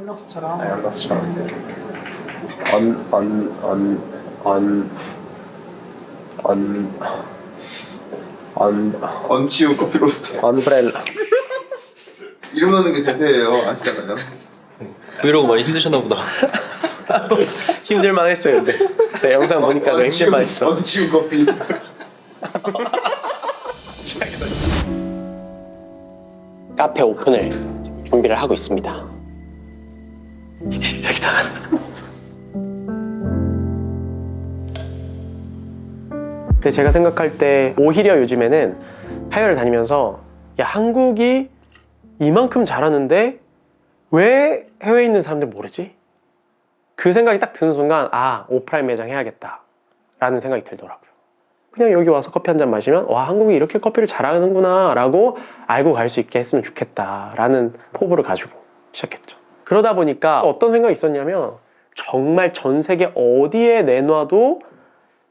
아이언락스처럼. 아이언락스처럼 언치우 커피 로스터. 언브렐라. 이름 넣는 게 대표예요. 아시잖아요. 브이로그 많이 힘드셨나 보다. 힘들만 했어요. 근데 내 영상 보니까 좀 힘들만 했어. 언치우 커피. 카페 오픈을 준비를 하고 있습니다. 이제 시작이다. 근데 제가 생각할 때 오히려 요즘에는 해외를 다니면서 야, 한국이 이만큼 잘하는데 왜 해외에 있는 사람들 모르지? 그 생각이 딱 드는 순간 아, 오프라인 매장 해야겠다 라는 생각이 들더라고요. 그냥 여기 와서 커피 한 잔 마시면 와, 한국이 이렇게 커피를 잘하는구나 라고 알고 갈 수 있게 했으면 좋겠다 라는 포부를 가지고 시작했죠. 그러다 보니까 어떤 생각이 있었냐면 정말 전 세계 어디에 내놔도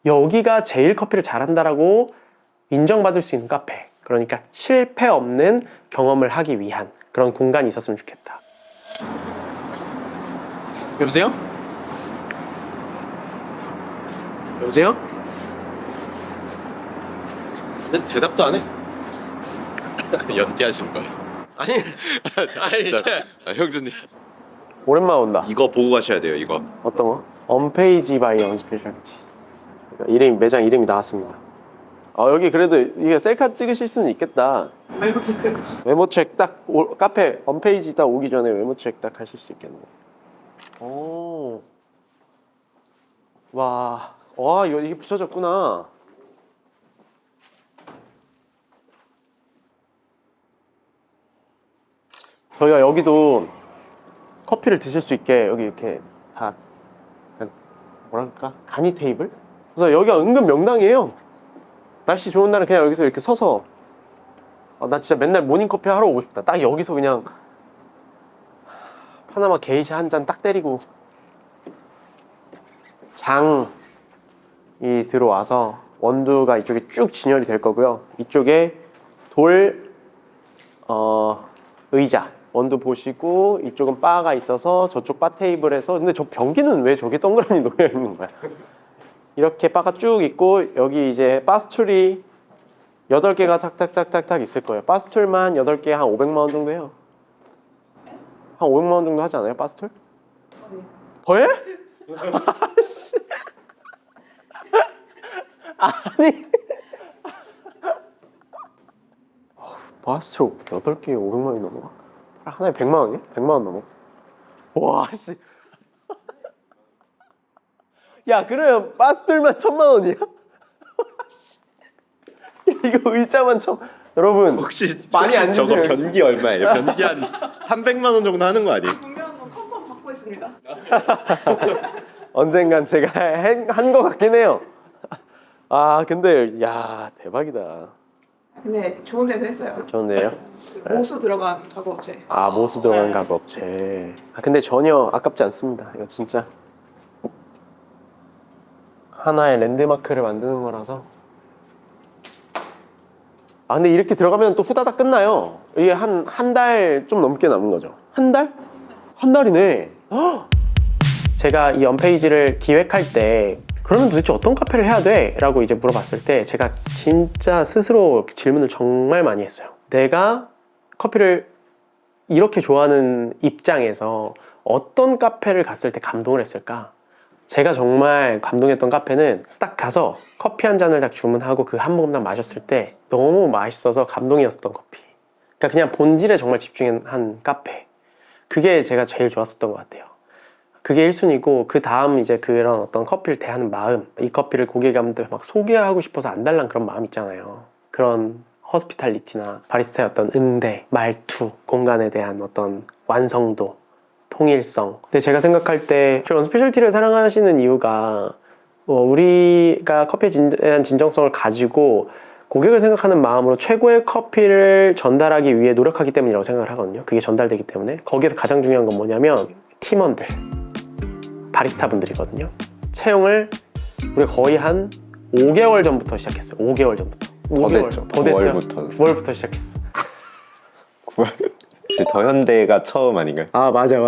여기가 제일 커피를 잘한다라고 인정받을 수 있는 카페, 그러니까 실패 없는 경험을 하기 위한 그런 공간이 있었으면 좋겠다. 여보세요? 여보세요? 대답도 안 해? 연기하시는 거예요? 아니 진짜. 형준님 오랜만에 온다. 이거 보고 가셔야 돼요. 이거 어떤 거? 언페이지 바이 언스페셜티. 이름, 매장 이름이 나왔습니다. 여기 그래도 이게 셀카 찍으실 수는 있겠다. 메모 체크. 메모 체크 딱 카페 언페이지 딱 오기 전에 메모 체크 딱 하실 수 있겠네. 오. 와, 이게 붙여졌구나. 저희가 여기도 커피를 드실 수 있게 여기 이렇게 다 뭐랄까? 간이 테이블? 그래서 여기가 은근 명당이에요. 날씨 좋은 날은 그냥 여기서 이렇게 서서 나 진짜 맨날 모닝커피 하러 오고 싶다. 딱 여기서 그냥 파나마 게이샤 한 잔 딱 때리고 장이 들어와서 원두가 이쪽에 쭉 진열이 될 거고요. 이쪽에 돌 의자 원두 보시고 이쪽은 바가 있어서 저쪽 바 테이블에서 근데 저 변기는 왜 저기 동그라미 놓여 있는 거야? 이렇게 바가 쭉 있고 여기 이제 바스툴이 8개가 탁탁탁탁탁 있을 거예요. 바스툴만 8개 한 500만 원 정도 해요. 한 500만 원 정도 하지 않아요? 바스툴? 더해? 아니 바스툴 8개에 500만 원이 넘어? 하나에 100만 원이야? 100만 원 넘어? 와 씨. 야 그러면 바스툴만 1000만 원이야? 이거 의자만 여러분 혹시 많이 안 저거 주세요. 변기 얼마예요? 변기 한 300만 원 정도 하는 거 아니에요? 분명한 건 컨펌 받고 있습니다. 언젠간 제가 한 거 같긴 해요. 근데 야 대박이다. 근데 좋은 데서 했어요. 좋은데요? 그 모수 들어간 가구업체. 모수 들어간 가구업체. 근데 전혀 아깝지 않습니다. 이거 진짜 하나의 랜드마크를 만드는 거라서. 근데 이렇게 들어가면 또 후다닥 끝나요. 이게 한 달 좀 넘게 남은 거죠. 한 달? 한 달이네. 헉! 제가 이 언페이지를 기획할 때 그러면 도대체 어떤 카페를 해야 돼? 라고 이제 물어봤을 때 제가 진짜 스스로 질문을 정말 많이 했어요. 내가 커피를 이렇게 좋아하는 입장에서 어떤 카페를 갔을 때 감동을 했을까? 제가 정말 감동했던 카페는 딱 가서 커피 한 잔을 딱 주문하고 그 한 모금 딱 마셨을 때 너무 맛있어서 감동이었던 커피. 그러니까 그냥 본질에 정말 집중한 카페. 그게 제가 제일 좋았었던 것 같아요. 그게 1순위고 그 다음 이제 그런 어떤 커피를 대하는 마음, 이 커피를 고객님한테 막 소개하고 싶어서 안달난 그런 마음 있잖아요. 그런 허스피탈리티나 바리스타의 어떤 응대, 말투, 공간에 대한 어떤 완성도, 통일성. 근데 제가 생각할 때 저는 스페셜티를 사랑하시는 이유가 우리가 커피에 대한 진정성을 가지고 고객을 생각하는 마음으로 최고의 커피를 전달하기 위해 노력하기 때문이라고 생각을 하거든요. 그게 전달되기 때문에. 거기에서 가장 중요한 건 뭐냐면 팀원들, 바리스타 분들이거든요. 채용을 우리가 거의 한 5개월 전부터 시작했어요. 5개월 전부터. 더 됐죠. 더 됐어요. 9월부터. 9월부터 시작했어. 9월. 더현대가 처음 아닌가요? 맞아.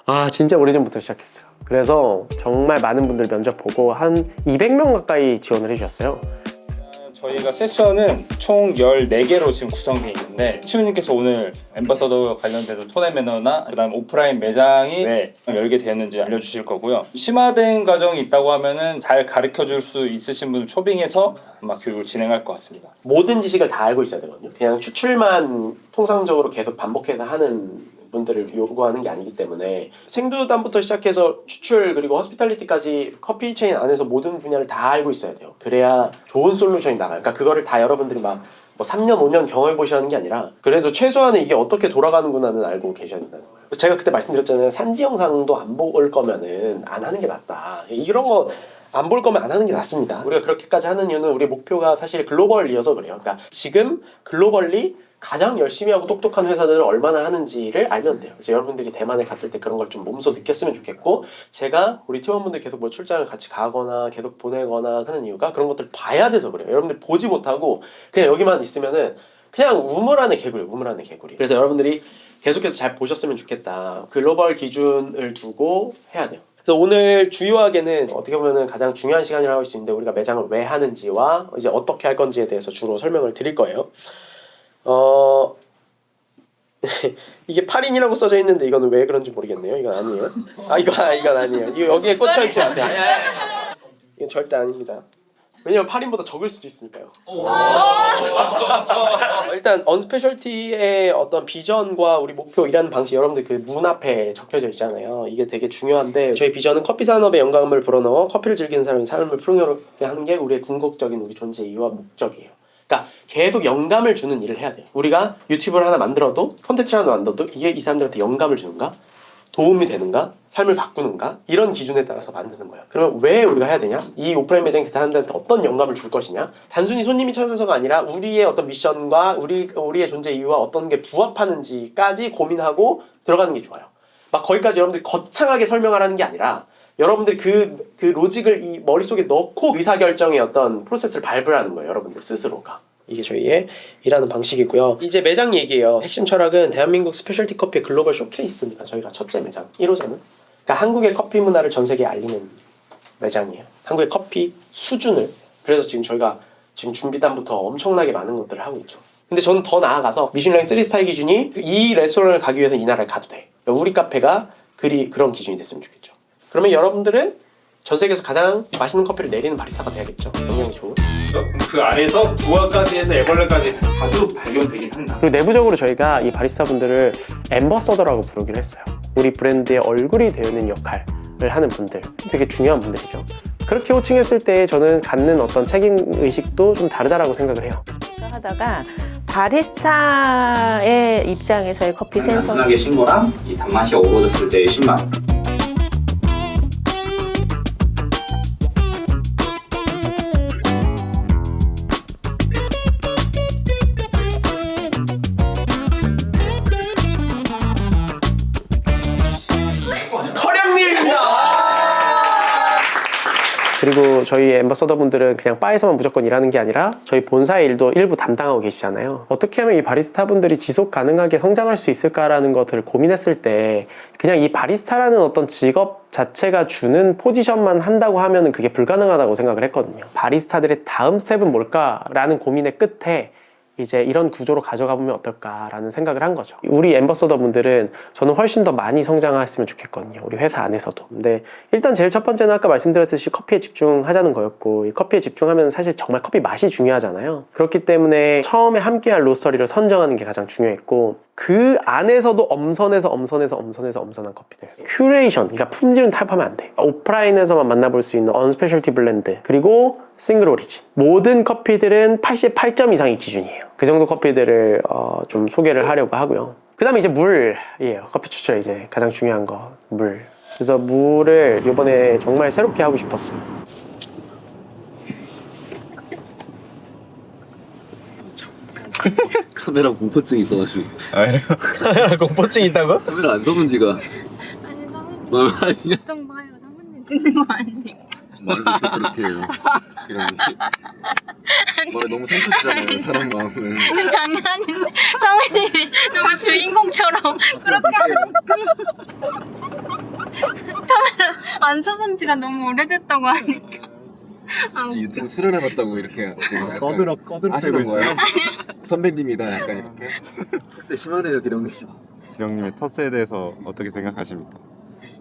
아 진짜 오래전부터 시작했어요. 그래서 정말 많은 분들 면접 보고 한 200명 가까이 지원을 해주셨어요. 저희가 세션은 총 14개로 지금 구성되어 있는데 치우님께서 오늘 앰버서더 관련돼서 토네 매너나 그다음 오프라인 매장이 왜 열게 되었는지 알려주실 거고요. 심화된 과정이 있다고 하면은 잘 가르쳐줄 수 있으신 분을 초빙해서 아마 교육을 진행할 것 같습니다. 모든 지식을 다 알고 있어야 되거든요. 그냥 추출만 통상적으로 계속 반복해서 하는 분들을 요구하는 게 아니기 때문에 생두담부터 시작해서 추출 그리고 허스피탈리티까지 커피 체인 안에서 모든 분야를 다 알고 있어야 돼요. 그래야 좋은 솔루션이 나가요. 그러니까 그거를 다 여러분들이 막 뭐 3년 5년 경험해 보시라는 게 아니라 그래도 최소한은 이게 어떻게 돌아가는구나는 알고 계셔야 된다는 거예요. 제가 그때 말씀드렸잖아요. 산지 영상도 안 볼 거면은 안 하는 게 낫다. 이런 거 안 볼 거면 안 하는 게 낫습니다. 우리가 그렇게까지 하는 이유는 우리 목표가 사실 글로벌이어서 그래요. 그러니까 지금 글로벌리 가장 열심히 하고 똑똑한 회사들을 얼마나 하는지를 알면 돼요. 그래서 여러분들이 대만에 갔을 때 그런 걸 좀 몸소 느꼈으면 좋겠고, 제가 우리 팀원분들 계속 뭐 출장을 같이 가거나 계속 보내거나 하는 이유가 그런 것들을 봐야 돼서 그래요. 여러분들 보지 못하고 그냥 여기만 있으면은 그냥 우물 안에 개구리예요. 우물 안에 개구리. 그래서 여러분들이 계속해서 잘 보셨으면 좋겠다. 글로벌 기준을 두고 해야 돼요. 그래서 오늘 주요하게는 어떻게 보면은 가장 중요한 시간이라고 할 수 있는데, 우리가 매장을 왜 하는지와 이제 어떻게 할 건지에 대해서 주로 설명을 드릴 거예요. 이게 8인이라고 써져 있는데 이거는 왜 그런지 모르겠네요. 이건 아니에요. 이건 아니에요. 이거 여기에 꽂혀 있지 마세요. 이건 절대 아닙니다. 왜냐면 8인보다 적을 수도 있으니까요. 일단 언스페셜티의 어떤 비전과 우리 목표 일하는 방식, 여러분들 그 문 앞에 적혀져 있잖아요. 이게 되게 중요한데, 저희 비전은 커피 산업에 영감을 불어넣어 커피를 즐기는 사람이 삶을 풍요롭게 하는 게 우리의 궁극적인 우리 존재 이유와 목적이에요. 그러니까 계속 영감을 주는 일을 해야 돼요. 우리가 유튜브를 하나 만들어도, 콘텐츠를 하나 만들어도 이게 이 사람들한테 영감을 주는가? 도움이 되는가? 삶을 바꾸는가? 이런 기준에 따라서 만드는 거예요. 그러면 왜 우리가 해야 되냐? 이 오프라인 매장에 사람들한테 어떤 영감을 줄 것이냐? 단순히 손님이 찾아서가 아니라 우리의 어떤 미션과 우리의 존재 이유와 어떤 게 부합하는지까지 고민하고 들어가는 게 좋아요. 막 거기까지 여러분들이 거창하게 설명하라는 게 아니라 여러분들이 그 로직을 이 머릿속에 넣고 의사결정의 어떤 프로세스를 밟으라는 거예요. 여러분들 스스로가. 이게 저희의 일하는 방식이고요. 이제 매장 얘기예요. 핵심 철학은 대한민국 스페셜티 커피의 글로벌 쇼케이스입니다. 저희가 첫째 매장, 1호점은. 그러니까 한국의 커피 문화를 전 세계에 알리는 매장이에요. 한국의 커피 수준을. 그래서 지금 저희가 지금 준비단부터 엄청나게 많은 것들을 하고 있죠. 근데 저는 더 나아가서 미슐랭 3스타의 기준이 이 레스토랑을 가기 위해서 이 나라를 가도 돼. 우리 카페가 그런 기준이 됐으면 좋겠죠. 그러면 여러분들은 전 세계에서 가장 맛있는 커피를 내리는 바리스타가 돼야겠죠. 영향이 좋은. 그 안에서 부하까지 해서 애벌레까지 자주 발견되긴 한다. 그리고 내부적으로 저희가 이 바리스타분들을 앰버서더라고 부르기로 했어요. 우리 브랜드의 얼굴이 되는 역할을 하는 분들, 되게 중요한 분들이죠. 그렇게 호칭했을 때 저는 갖는 어떤 책임의식도 좀 다르다라고 생각을 해요. 하다가 바리스타의 입장에서의 커피 센서 단순하게 신고랑 이 단맛이 어우러졌을 때의 신맛. 그리고 저희 앰버서더 분들은 그냥 바에서만 무조건 일하는 게 아니라 저희 본사의 일도 일부 담당하고 계시잖아요. 어떻게 하면 이 바리스타 분들이 지속 가능하게 성장할 수 있을까라는 것들을 고민했을 때, 그냥 이 바리스타라는 어떤 직업 자체가 주는 포지션만 한다고 하면은 그게 불가능하다고 생각을 했거든요. 바리스타들의 다음 스텝은 뭘까라는 고민의 끝에 이제 이런 구조로 가져가 보면 어떨까라는 생각을 한 거죠. 우리 앰버서더 분들은 저는 훨씬 더 많이 성장했으면 좋겠거든요. 우리 회사 안에서도. 근데 일단 제일 첫 번째는 아까 말씀드렸듯이 커피에 집중하자는 거였고, 이 커피에 집중하면 사실 정말 커피 맛이 중요하잖아요. 그렇기 때문에 처음에 함께할 로스터리를 선정하는 게 가장 중요했고, 그 안에서도 엄선한 커피들, 큐레이션, 그러니까 품질은 타협하면 안 돼. 오프라인에서만 만나볼 수 있는 언스페셜티 블렌드, 그리고 싱글 오리진, 모든 커피들은 88점 이상이 기준이에요. 그 정도 커피들을 좀 소개를 하려고 하고요. 그 다음에 이제 물이에요. 커피 추출에 이제 가장 중요한 거, 물. 그래서 물을 이번에 정말 새롭게 하고 싶었어요. 카메라 공포증 있어가지고. 공포증 있다고? 카메라 안 써본 지가. 아니 사모님 걱정 마요. 사모님 찍는 거 아니니까. 말을 또 그렇게 해요. 이런 말 너무 상처 주잖아요 사람 마음을. 장난인데 성우님이 너무 주인공처럼 그렇게 카메라 안 써본 지가 너무 오래됐다고 하니까 이제 유튜브 출연해봤다고 이렇게 지금 꺼드럭 아시는 패고 거예요? 있어요. 선배님이다 약간 이렇게. 텃세 심하네요 기령님 씨. 기령님의 텃세에 대해서 어떻게 생각하십니까?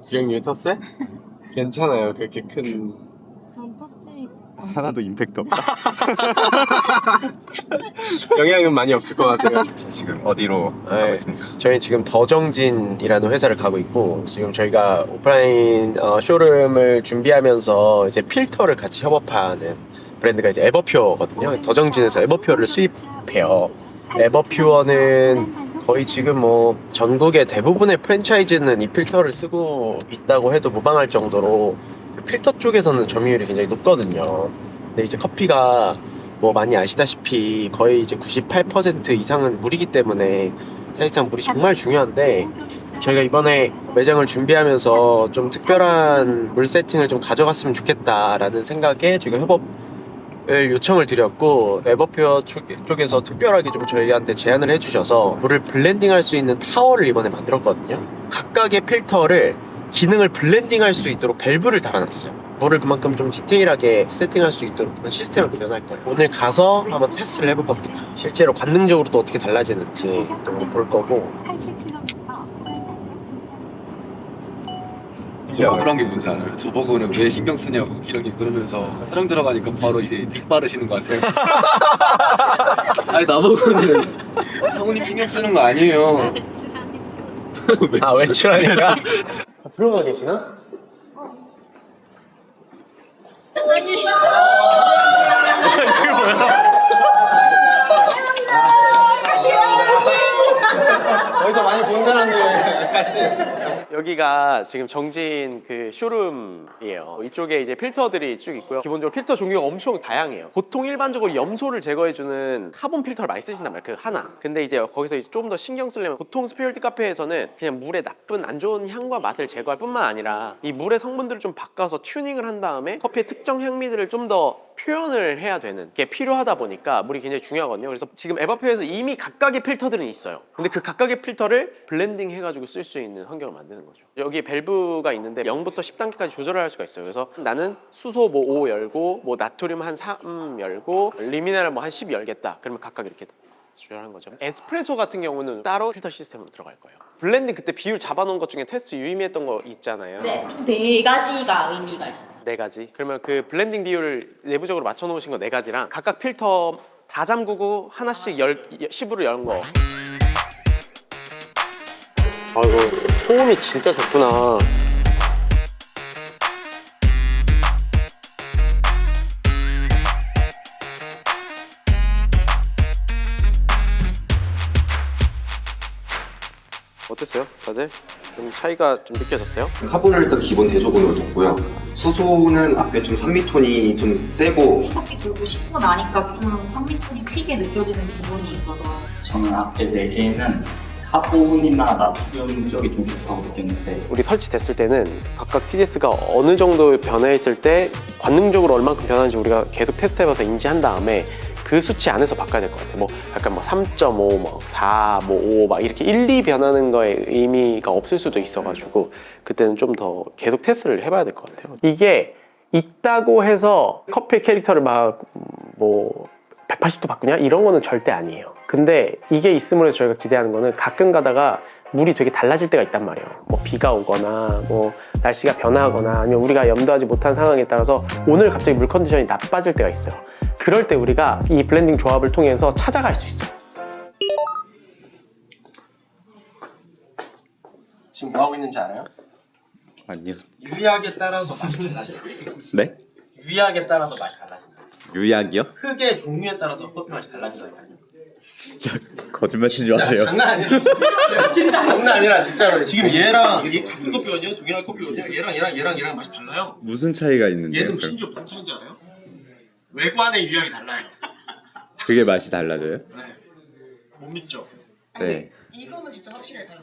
기령님의 텃세? 괜찮아요. 그렇게 큰 전 텃세 하나도 임팩트 없다. 영향은 많이 없을 것 같아요. 지금 어디로 네. 가고 있습니까? 저희 지금 더정진이라는 회사를 가고 있고 지금 저희가 오프라인 쇼룸을 준비하면서 이제 필터를 같이 협업하는 브랜드가 이제 에버퓨어거든요. 더정진에서 에버퓨어를 수입해요. 에버퓨어는 거의 지금 뭐 전국의 대부분의 프랜차이즈는 이 필터를 쓰고 있다고 해도 무방할 정도로 그 필터 쪽에서는 점유율이 굉장히 높거든요. 근데 이제 커피가 뭐 많이 아시다시피 거의 이제 98% 이상은 물이기 때문에 사실상 물이 정말 중요한데 저희가 이번에 매장을 준비하면서 좀 특별한 물 세팅을 좀 가져갔으면 좋겠다라는 생각에 저희가 협업을 요청을 드렸고 에버퓨어 쪽에서 특별하게 좀 저희한테 제안을 해주셔서 물을 블렌딩할 수 있는 타워를 이번에 만들었거든요. 각각의 필터를 기능을 블렌딩할 수 있도록 밸브를 달아놨어요. 물을 그만큼 좀 디테일하게 세팅할 수 있도록 그런 시스템을 구현할 거예요. 오늘 가서 한번 테스트를 해볼 겁니다. 실제로 관능적으로 또 어떻게 달라지는지 또 볼 거고. 억울한 게 뭔지 알아요? 저보고는 왜 신경 쓰냐고 기령님 그러면서 촬영 들어가니까 바로 이제 닉 바르시는 거 아세요? 아니 나보고는 성우님 신경 쓰는 거 아니에요. 아 외출하니까? 들어가 계시나? 아니 어디서 많이 본 사람들 같이. 여기가 지금 정진 그 쇼룸이에요. 이쪽에 이제 필터들이 쭉 있고요. 기본적으로 필터 종류가 엄청 다양해요. 보통 일반적으로 염소를 제거해주는 카본 필터를 많이 쓰신단 말이에요. 그 하나. 근데 이제 거기서 이제 좀 더 신경 쓰려면 보통 스페셜티 카페에서는 그냥 물의 나쁜 안 좋은 향과 맛을 제거할 뿐만 아니라 이 물의 성분들을 좀 바꿔서 튜닝을 한 다음에 커피의 특정 향미들을 좀 더 표현을 해야 되는 게 필요하다 보니까 물이 굉장히 중요하거든요. 그래서 지금 에버퓨어에서 이미 각각의 필터들은 있어요. 근데 그 각각의 필터를 블렌딩 해가지고 쓸 수 있는 환경을 만드는 거죠. 여기에 밸브가 있는데 0부터 10단계까지 조절을 할 수가 있어요. 그래서 나는 수소 뭐 5 열고 뭐 나트륨 한 3 열고 리미네랄 뭐 한 10 열겠다. 그러면 각각 이렇게 조절하는 거죠. 에스프레소 같은 경우는 따로 필터 시스템으로 들어갈 거예요. 블렌딩 그때 비율 잡아놓은 것 중에 테스트 유의미했던 거 있잖아요. 네, 총 4가지가 의미가 있어요. 4가지. 그러면 그 블렌딩 비율을 내부적으로 맞춰놓으신 거 4가지랑 각각 필터 다 잠그고 하나씩 10으로 연 거. 아이고 소음이 진짜 좋구나. 어땠어요? 다들? 좀 차이가 좀 느껴졌어요? 카본을 일단 기본 대조본으로 뒀고요. 수소는 앞에 좀 산미톤이 좀 세고 커피 들고 씻고 나니까 좀 산미톤이 튀게 느껴지는 부분이 있어서 저는 앞에 4개는 카본이나 나트륨 쪽이 좀 좋다고 느꼈는데 우리 설치됐을 때는 각각 TDS가 어느 정도 변화했을 때 관능적으로 얼만큼 변하는지 우리가 계속 테스트해봐서 인지한 다음에 그 수치 안에서 바꿔야 될 것 같아요. 뭐 약간 뭐 3.5, 뭐 4, 뭐 5, 막 이렇게 1, 2 변하는 거에 의미가 없을 수도 있어가지고 그때는 좀 더 계속 테스트를 해봐야 될 것 같아요. 이게 있다고 해서 커피 캐릭터를 막 뭐 180도 바꾸냐? 이런 거는 절대 아니에요. 근데 이게 있음으로 해서 저희가 기대하는 거는 가끔 가다가 물이 되게 달라질 때가 있단 말이에요. 뭐 비가 오거나 뭐 날씨가 변화하거나 아니면 우리가 염두하지 못한 상황에 따라서 오늘 갑자기 물 컨디션이 나빠질 때가 있어요. 그럴 때 우리가 이 블렌딩 조합을 통해서 찾아갈 수 있어요. 지금 뭐 하고 있는지 알아요? 아니요. 유약에 따라서 맛이 달라져요. 네? 유약에 따라서 맛이 달라진다. 유약이요? 흙의 종류에 따라서 커피 맛이 달라진다니까요. 진짜 거짓말 치지 마세요. 장난 아니라 장난 아니라 진짜로 지금 얘랑 이게 같은 커피거든요. 동일한 커피거든요. 얘랑 맛이 달라요. 무슨 차이가 있는데요? 얘는 그럼? 심지어 무슨 차이인지 알아요? 외관의 유약이 달라요. 그게 맛이 달라져요? 못 믿죠? 네. 이거는 진짜 확실히 달라요.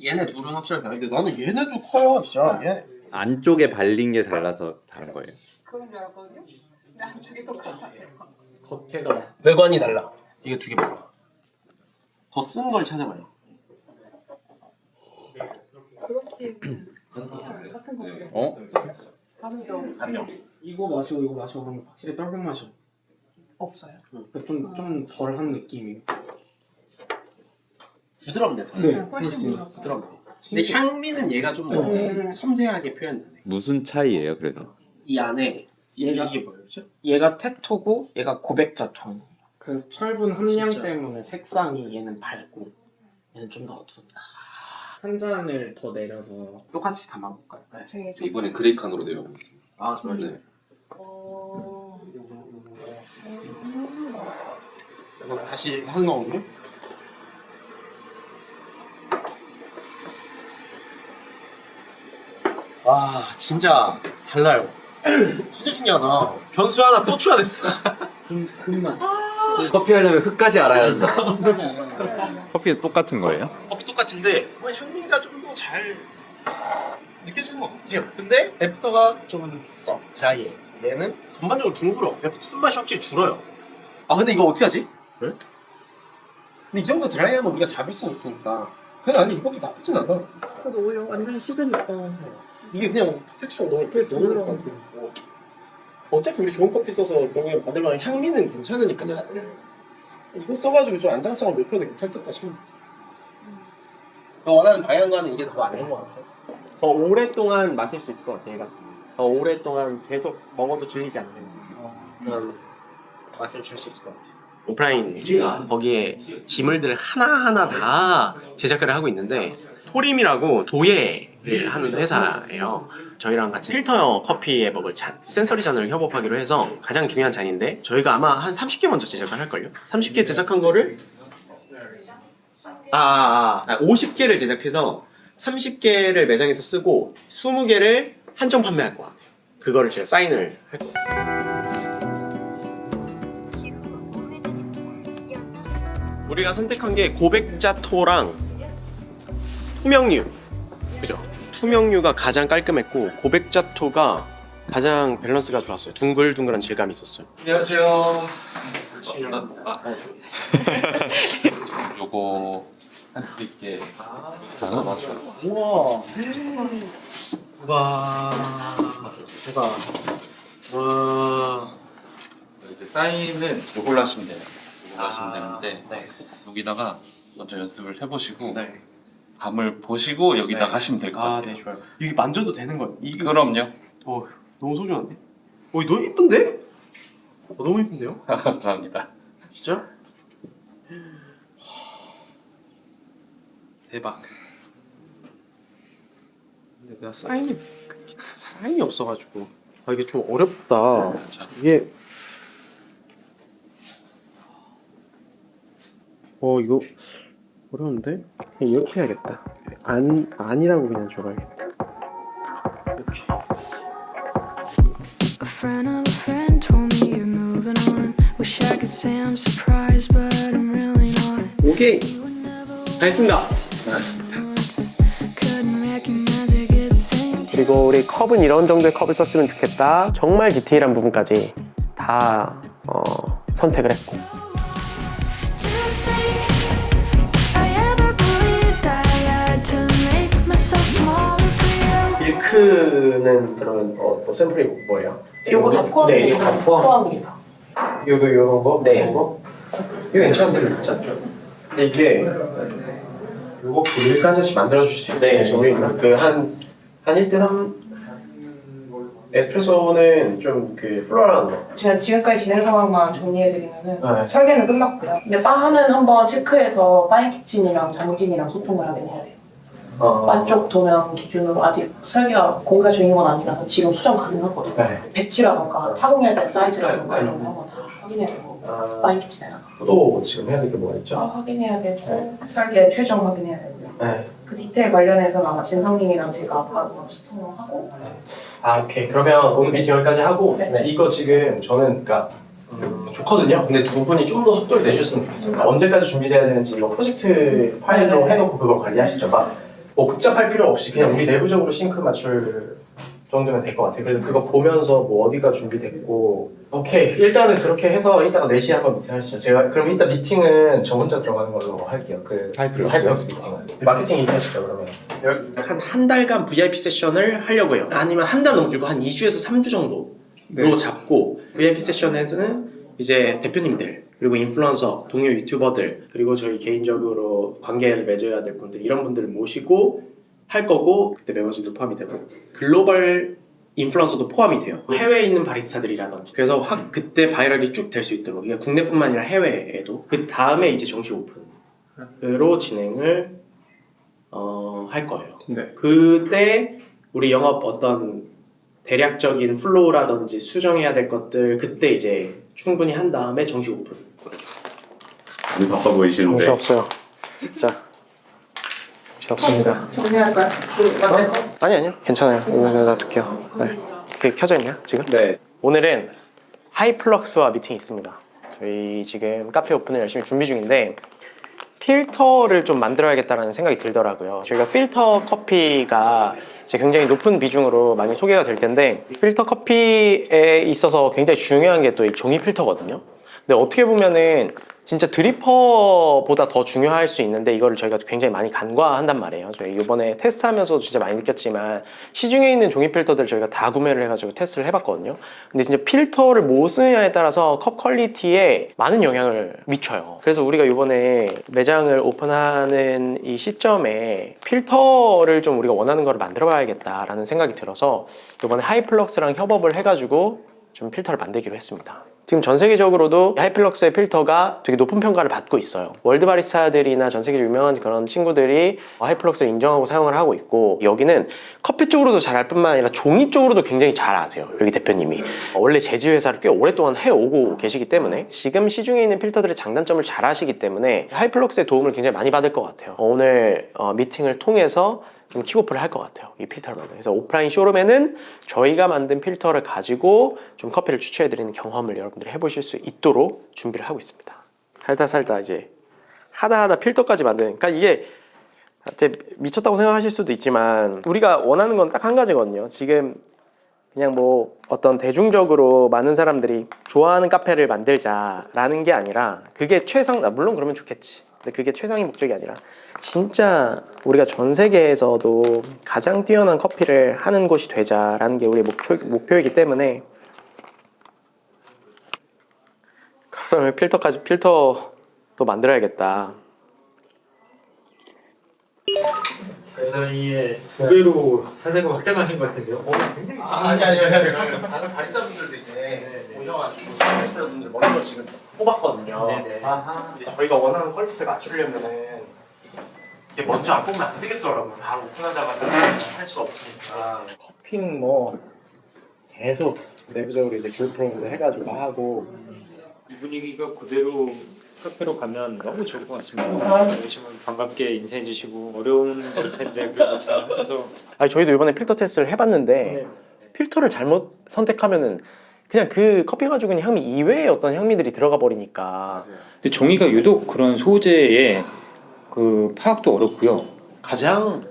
얘네 둘은 확실하게 다른데 나는 얘네도 커요 진짜. 얘 안쪽에 발린 게 달라서 다른 거예요. 그런 줄 알았거든요. 근데 안쪽이 똑같아요. 겉에가 외관이 달라. 이게 두 개 먹어. 더 쓴 걸 찾아봐요. 그렇긴 같은 거예요. 어? 다른 점 이거 마시고 이거 마셔보면 확실히 떫은 맛이 없어요. 좀 덜한 느낌이에요. 부드럽네. 네, 훨씬 부드럽네. 근데 향미는 얘가 좀 더 섬세하게 표현되네. 무슨 차이예요, 그래서? 이 안에 얘가 이게 뭐였죠? 얘가 테토고 얘가 고백자 톤. 그 철분 함량 때문에 색상이 얘는 밝고 얘는 좀 더 어두운. 한 잔을 더 내려서 똑같이 담아볼까요? 네. 이번에 그레이칸으로 내려오고 있습니다. 아 정말. 네. 이거 다시 한 거거든요. 와 진짜 달라요. 진짜 신기하다. 변수 하나 또 추가됐어. 커피 하려면 끝까지 알아야 한다. 커피 똑같은 거예요? 커피 똑같은데 뭐 향미가 좀 더 잘 느껴지는 것 같아요. 근데 애프터가 좀 써. 드라이해. 얘는 전반적으로 둥글어. 애프터 쓴맛이 확실히 줄어요. 아 근데 이거 어떻게 하지? 왜? 근데 이 정도 드라이하면 우리가 잡을 수 있으니까. 근데 아니 이것도 나쁘진 않아. 그래도 오히려 완전히 식으니까. 이게 그냥 텍스처가 너무 예쁘게 너무 좋을 것 같아요. 어차피 우리 좋은 커피 써서 병에 받을 만한 향미는 괜찮으니까 이거 써가지고 좀 안정성을 높여도 괜찮겠다 싶어. 원하는 방향과는 이게 더 맞는 것 같아요. 더 오랫동안 마실 수 있을 것 같아요. 얘가 더 오랫동안 계속 먹어도 질리지 않는 그런 맛을 줄 수 있을 것 같아요. 오프라인 제가 거기에 기물들을 하나하나 다 제작을 하고 있는데 토림이라고 도예를 하는 회사예요. 저희랑 같이 필터 커피에 먹을 잔, 센서리 잔을 협업하기로 해서 가장 중요한 잔인데 저희가 아마 한 30개 먼저 제작을 할걸요? 30개 제작한 거를 50개를 제작해서 30개를 매장에서 쓰고 20개를 한정 판매할 거야. 그거를 제가 사인을 할 거야. 우리가 선택한 게 고백자토랑 투명류, 그죠? 투명류가 가장 깔끔했고 고백자토가 가장 밸런스가 좋았어요. 둥글둥글한 질감이 있었어요. 안녕하세요. 요거 할 수 있게 나눠봤어요. 우와. 와. 대박. 와. 이제 사인은 요걸로 하시면 돼요. 요걸로 하시면 되는데 네. 여기다가 먼저 연습을 해보시고 네. 감을 보시고 여기다가 네. 하시면 될 것 같아요. 네, 좋아요. 이게 만져도 되는 거예요? 이게 그럼요. 너무 소중한데? 너무 예쁜데? 너무 예쁜데요? 감사합니다. 진짜? 대박. 근데 내가 사인이 없어가지고 이게 좀 어렵다. 이게 이거 어려운데? 그냥 이렇게 해야겠다. 안이라고 그냥 줘봐야겠다. 이렇게. A friend of a friend told me you're moving on. Wish I could say I'm surprised, but I'm really not. 오케이. 다 했습니다. Couldn't recognize a good thing. 그리고 우리 컵은 이런 정도의 컵을 썼으면 좋겠다. 정말 디테일한 부분까지 다 선택을 했고. To think I ever believed I had to make myself smaller for you. 밀크는 그러면 뭐 샘플이 뭐예요? 요거 다 포함이에요. 네, 이거 다 포함. 포함입니다. 요도 요런 거? 네. 이런 거? 이거 괜찮은데 괜찮죠? 근데 이게 요거 밀크 한 잔씩 만들어줄 수 있어요? 네, 저희가 그한 1대3 에스프레소는 좀 그 플로랄한 거. 제가 지금까지 진행 상황만 정리해드리면은 네. 설계는 끝났고요. 근데 바는 한번 체크해서 파인키친이랑 장진이랑 소통을 하긴 해야 돼요. 바 쪽 도면 기준으로 아직 설계가 공사 중인 건 아니라서 지금 수정 가능하거든요. 네. 배치라던가 타공해야 될 사이즈라던가 이런 거 한번 다 확인해야 되고 파인키친에다가 또 지금 해야 될 게 뭐가 있죠? 확인해야 되고 설계 최종 확인해야 되고요. 네. 그 디테일 관련해서는 아마 진성님이랑 제가 바로 소통을 하고 오케이. 그러면 오늘 미팅 여기까지 하고 네. 이거 지금 저는 그러니까 좋거든요. 근데 두 분이 좀 더 속도를 내주셨으면 좋겠어요. 그러니까 언제까지 준비돼야 되는지 이거 프로젝트 파일로 해놓고 그걸 관리하시죠. 뭐 복잡할 필요 없이 그냥 우리 내부적으로 싱크 맞출 정도면 될 것 같아요. 그래서 그거 보면서 뭐 어디가 준비됐고 오케이 일단은 그렇게 해서 이따가 4시에 한번 미팅 하시죠. 제가 그럼 이따 미팅은 저 혼자 들어가는 걸로 할게요. 그 하이플럭스 미팅은 마케팅 얘기하시죠 그러면. 한 달간 VIP 세션을 하려고요. 아니면 한 달 너무 길고 한 2주에서 3주 정도로 잡고 VIP 세션에서는 이제 대표님들 그리고 인플루언서, 동료 유튜버들 그리고 저희 개인적으로 관계를 맺어야 될 분들 이런 분들을 모시고 할 거고 그때 매거진도 포함이 되고 글로벌 인플루언서도 포함이 돼요. 해외에 있는 바리스타들이라든지 그래서 확 그때 바이럴이 쭉 될 수 있도록 이게 국내뿐만 아니라 해외에도 그 다음에 이제 정식 오픈으로 진행을 할 거예요. 네. 그때 우리 영업 어떤 대략적인 플로우라든지 수정해야 될 것들 그때 이제 충분히 한 다음에 정식 오픈. 많이 바빠 보이시는데. 정신 없어요. 진짜 정신 없습니다. 정리할까요? 맞을 거? 아니요 괜찮아요. 이거 놔둘게요. 네. 그게 켜져 있냐 지금? 네. 오늘은 하이플럭스와 미팅이 있습니다. 저희 지금 카페 오픈을 열심히 준비 중인데 필터를 좀 만들어야겠다는 생각이 들더라고요. 저희가 필터 커피가 이제 굉장히 높은 비중으로 많이 소개가 될 텐데 필터 커피에 있어서 굉장히 중요한 게 또 이 종이 필터거든요. 근데 어떻게 보면은 진짜 드리퍼보다 더 중요할 수 있는데 이거를 저희가 굉장히 많이 간과한단 말이에요. 저희 이번에 테스트하면서 진짜 많이 느꼈지만 시중에 있는 종이 필터들 저희가 다 구매를 해가지고 테스트를 해봤거든요. 근데 진짜 필터를 뭐 쓰느냐에 따라서 컵 퀄리티에 많은 영향을 미쳐요. 그래서 우리가 이번에 매장을 오픈하는 이 시점에 필터를 좀 우리가 원하는 거를 만들어 봐야겠다라는 생각이 들어서 이번에 하이플럭스랑 협업을 해가지고 좀 필터를 만들기로 했습니다. 지금 전 세계적으로도 하이플럭스의 필터가 되게 높은 평가를 받고 있어요. 월드 바리스타들이나 전 세계적으로 유명한 그런 친구들이 하이플럭스를 인정하고 사용을 하고 있고 여기는 커피 쪽으로도 잘 알 뿐만 아니라 종이 쪽으로도 굉장히 잘 아세요. 여기 대표님이 원래 제지 회사를 꽤 오랫동안 해오고 계시기 때문에 지금 시중에 있는 필터들의 장단점을 잘 아시기 때문에 하이플럭스의 도움을 굉장히 많이 받을 것 같아요. 오늘 미팅을 통해서 좀 킥오프를 할 것 같아요. 이 필터를 만든. 그래서 오프라인 쇼룸에는 저희가 만든 필터를 가지고 좀 커피를 추천해드리는 경험을 여러분들이 해보실 수 있도록 준비를 하고 있습니다. 살다 이제 하다 필터까지 만드는. 그러니까 이게 미쳤다고 생각하실 수도 있지만 우리가 원하는 건 딱 한 가지거든요. 지금 그냥 뭐 어떤 대중적으로 많은 사람들이 좋아하는 카페를 만들자라는 게 아니라 그게 물론 그러면 좋겠지. 근데 그게 최상의 목적이 아니라 진짜 우리가 전 세계에서도 가장 뛰어난 커피를 하는 곳이 되자라는 게 우리의 목표이기 때문에 그러면 필터도 만들어야겠다. 그래서 이게 두 배로 사세금 확장하신 것 같은데요? 굉장히 아니 다른 바리스타분들도 이제 오셔가지고 바리스타분들 먼저 지금 뽑았거든요. 네네. 저희가 원하는 퀄리티를 맞추려면은 이게 먼저 안 뽑으면 안 되겠더라고요. 바로 오픈하자마자 할 수가 없으니까 커피는 뭐 계속 내부적으로 이제 교육 프로그램을 해가지고 하고 이 분위기가 그대로 카페로 가면 너무 좋을 것 같습니다. 오시면 반갑게 인사해 주시고 어려운 걸 텐데 그래도 잘 하셔서 아니 저희도 이번에 필터 테스트를 해봤는데 필터를 잘못 선택하면은 그냥 그 커피 가지고 있는 향미 이외의 어떤 향미들이 들어가 버리니까. 근데 종이가 유독 그런 소재의 그 파악도 어렵고요. 가장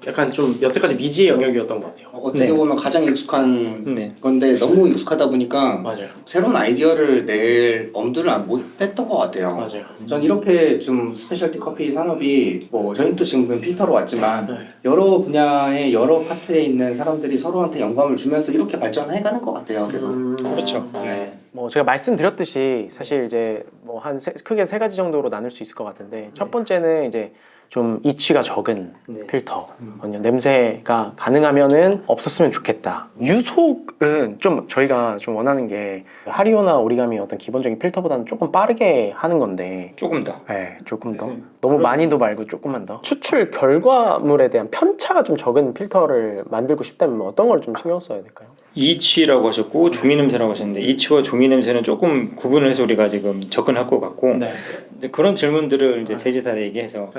약간 좀 여태까지 미지의 영역이었던 것 같아요. 어떻게 보면 가장 익숙한 건데 너무 익숙하다 보니까 맞아요. 새로운 아이디어를 낼 엄두를 못 냈던 것 같아요. 맞아요. 전 이렇게 좀 스페셜티 커피 산업이 뭐 저희는 또 지금 필터로 왔지만 여러 분야의 여러 파트에 있는 사람들이 서로한테 영감을 주면서 이렇게 발전해가는 것 같아요. 그래서 그렇죠. 네. 뭐 제가 말씀드렸듯이 사실 이제 뭐 한 크게 3가지 정도로 나눌 수 있을 것 같은데 첫 번째는 이제 좀 이치가 적은 필터, 냄새가 가능하면은 없었으면 좋겠다. 유속은 좀 저희가 좀 원하는 게 하리오나 오리가미 어떤 기본적인 필터보다는 조금 빠르게 하는 건데 조금 더. 네, 조금 더. 너무 많이도 말고 조금만 더. 추출 결과물에 대한 편차가 좀 적은 필터를 만들고 싶다면 어떤 걸 좀 신경 써야 될까요? 이치라고 하셨고 종이 냄새라고 하셨는데 이치와 종이 냄새는 조금 구분을 해서 우리가 지금 접근할 것 같고 근데 그런 질문들을 이제 제지사에 얘기해서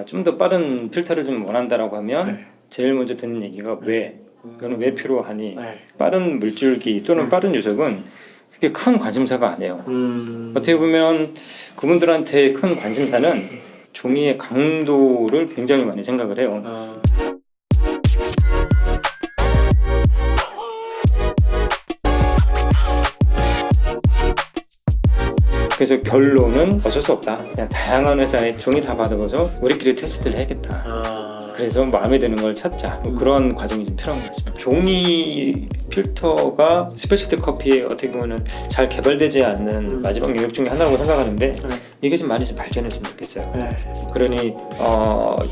좀 더 빠른 필터를 좀 원한다라고 하면 제일 먼저 듣는 얘기가 왜? 이거는 왜 필요하니? 빠른 물줄기 또는 빠른 유속은 그게 큰 관심사가 아니에요. 어떻게 보면 그분들한테 큰 관심사는 종이의 강도를 굉장히 많이 생각을 해요. 그래서 결론은 어쩔 수 없다. 그냥 다양한 회사의 종이 다 받아봐서 우리끼리 테스트를 해야겠다. 그래서 마음에 드는 걸 찾자. 뭐 그런 과정이 좀 필요한 것 같습니다. 종이 필터가 스페셜티 커피에 어떻게 보면 잘 개발되지 않는 마지막 영역 중에 하나라고 생각하는데 이게 좀 많이 좀 발전했으면 좋겠어요. 그러니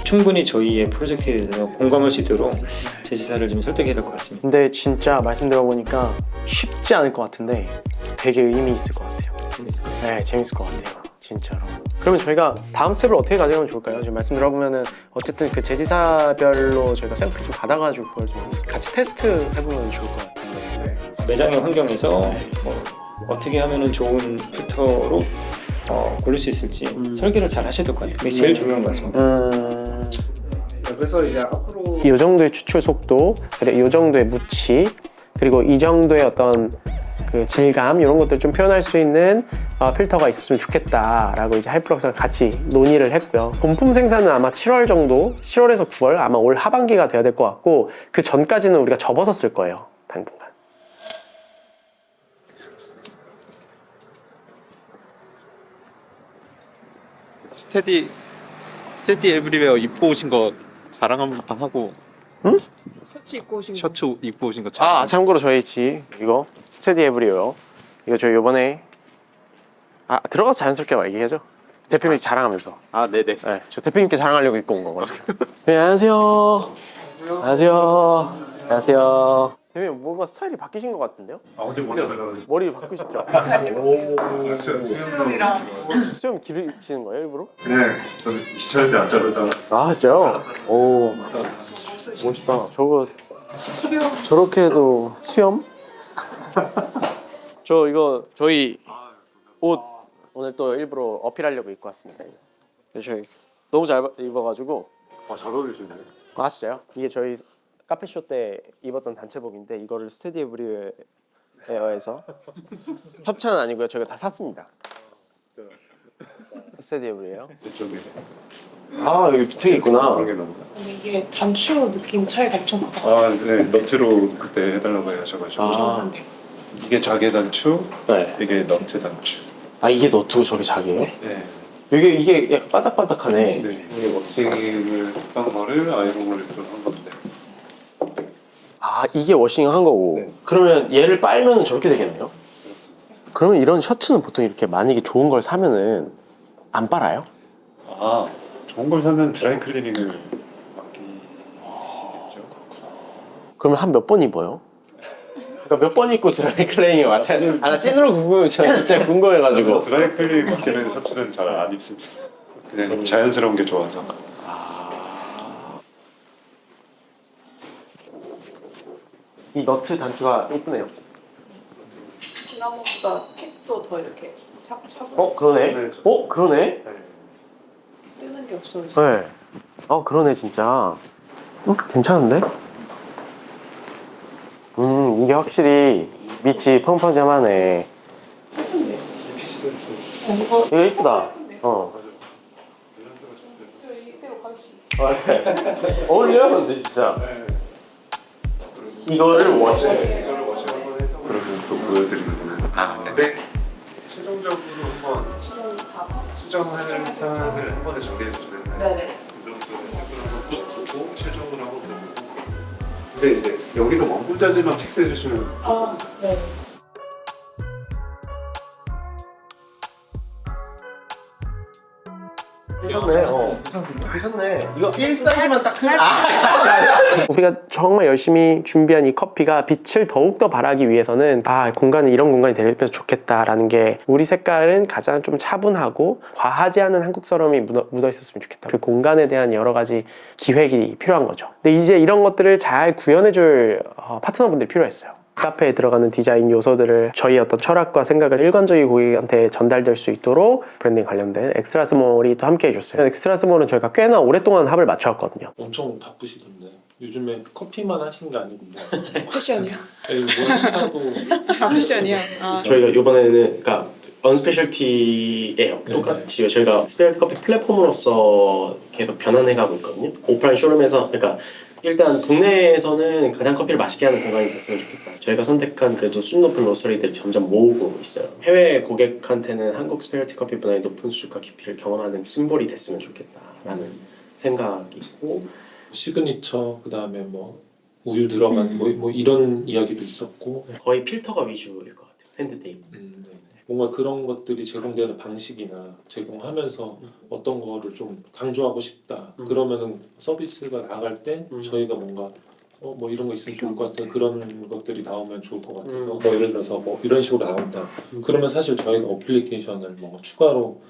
충분히 저희의 프로젝트에 대해서 공감할 수 있도록 제시사를 좀 설득해야 될 것 같습니다. 근데 진짜 말씀 들어보니까 쉽지 않을 것 같은데 되게 의미 있을 것 같아요. 네, 재밌을 것 같아요. 진짜로. 그러면 저희가 다음 스텝을 어떻게 가져가면 좋을까요? 지금 말씀 들어보면은 어쨌든 그 제지사별로 저희가 샘플을 좀 받아가지고 그걸 좀 같이 테스트 해보면 좋을 것 같은데. 매장의 환경에서 어떻게 하면은 좋은 필터로 고를 수 있을지 설계를 잘 하셔야 될 것 같아요. 그게 제일 중요한 것 같습니다. 그래서 이제 앞으로 이 정도의 추출 속도, 그리고 이 정도의 무치, 그리고 이 정도의 어떤 그 질감 이런 것들 좀 표현할 수 있는 필터가 있었으면 좋겠다라고 이제 하이프럭스랑 같이 논의를 했고요. 본품 생산은 아마 7월 정도, 7월에서 9월 아마 올 하반기가 돼야 될 것 같고 그 전까지는 우리가 접어서 쓸 거예요. 당분간. 스테디 에브리웨어 입고 오신 거 자랑 한번 하고. 응? 셔츠 입고 오신 거. 셔츠 입고 오신 거 자랑. 아, 참고로 저희 이거 스테디 에브리웨어 이거 저희 요번에 들어가서 자연스럽게 얘기하죠. 대표님 자랑하면서. 아, 네네. 네, 저 대표님께 자랑하려고 입고 온 거거든요. 네, 안녕하세요. 안녕하세요. 안녕하세요. 대표님 뭔가 스타일이 바뀌신 것 같은데요? 어제 머리 바꾸셨죠? 수염 기르시는 거예요, 일부러? 네, 저는 시청할 때 안 자르다가. 아, 진짜요? 오, 멋있다. 저렇게 해도 수염? 저 이거 저희 옷 오늘 또 일부러 어필하려고 입고 왔습니다. 저희 너무 잘 입어가지고. 잘 어울리시네. 아, 진짜요? 이게 저희 카페쇼 때 입었던 단체복인데 이거를 스테디 에브리웨어에서 협찬은 아니고요. 저희가 다 샀습니다. 스테디 에브리웨어. 이쪽에. 아, 여기 밑에 있구나. 그런 게 나온다. 이게 단추 느낌 차이가 엄청 크다. 아, 네, 너트로 그때 해달라고 하셔가지고. 아, 이게 자개 단추, 네. 이게 너트 단추. 아, 이게 너트고 저게 자기예요? 네. 이게 약간 바닥바닥하네. 네. 이게 워싱을 한 거를 아이롱을 이렇게 한 건데. 아, 이게 워싱 한 거고. 네. 그러면 얘를 빨면 저렇게 되겠네요? 그러면 이런 셔츠는 보통 이렇게 만약에 좋은 걸 사면은 안 빨아요? 아, 좋은 걸 사면 드라이 클리닝을 맡기시겠죠. 그러면 한 몇 번 입어요? 그러니까 몇 번 입고 드라이 클리닝을 맡아야 돼? 나 찐으로 궁금해. 제가 진짜 궁금해가지고. 드라이 클리닝 맡기는 셔츠는 잘 안 입습니다. 그냥 자연스러운 게 좋아서. 이 너트 단추가 예쁘네요. 지난번보다 캡도 더 이렇게 차분. 그러네. 그러네. 뜨는 게 없어졌어. 네. 그러네 진짜. 괜찮은데? 이게 확실히 밑이 펑퍼짐하네. 이거 예쁘다. 어울려요 근데 진짜. 이거를 워싱. 그러면 또 보여드리는 거예요. 네. 최종적으로 한번 수정할 사항을 한 번에 정리해 주시면 네네. 그 정도는 또 주고 최종으로 한번 보고. 근데 이제 여기서 원부자재만 픽스해 주시면. 네. 괜찮네. 이거 1사이즈만 딱 우리가 정말 열심히 준비한 이 커피가 빛을 더욱더 발하기 위해서는 공간은 이런 공간이 되면 좋겠다라는 게 우리 색깔은 가장 좀 차분하고 과하지 않은 한국스러움이 묻어 있었으면 좋겠다. 그 공간에 대한 여러 가지 기획이 필요한 거죠. 근데 이제 이런 것들을 잘 구현해줄 파트너분들이 필요했어요. 카페에 들어가는 디자인 요소들을 저희 어떤 철학과 생각을 일관적인 고객한테 전달될 수 있도록 브랜딩 관련된 엑스트라스몰이 또 함께 해줬어요. 엑스트라스몰은 저희가 꽤나 오랫동안 합을 맞춰왔거든요. 엄청 바쁘시던데 요즘에 커피만 하시는 게 아니고 패션이요? 뭘 사도 패션이요? 저희가 이번에는 그러니까 언스페셜티예요. 똑같이 저희가 스페셜티 커피 플랫폼으로서 계속 변환해가고 있거든요. 오프라인 쇼룸에서 그러니까 일단 국내에서는 가장 커피를 맛있게 하는 공간이 됐으면 좋겠다. 저희가 선택한 그래도 수준 높은 로스터리들이 점점 모으고 있어요. 해외 고객한테는 한국 스페셜티 커피보다 높은 수준과 깊이를 경험하는 심볼이 됐으면 좋겠다라는 생각이 있고, 시그니처 그다음에 뭐 우유 들어간 뭐 이런 이야기도 있었고 거의 필터가 위주일 것 같아요. 핸드테이프. 뭔가 그런 것들이 제공되는 방식이나 제공하면서 어떤 거를 좀 강조하고 싶다. 그러면은 서비스가 나갈 때 저희가 뭔가 뭐 이런 거 있으면 좋을 것 같아. 그런 것들이 나오면 좋을 것 같아서 뭐 예를 들어서 뭐 이런 식으로 나온다. 그러면 사실 저희가 어플리케이션을 뭐 추가로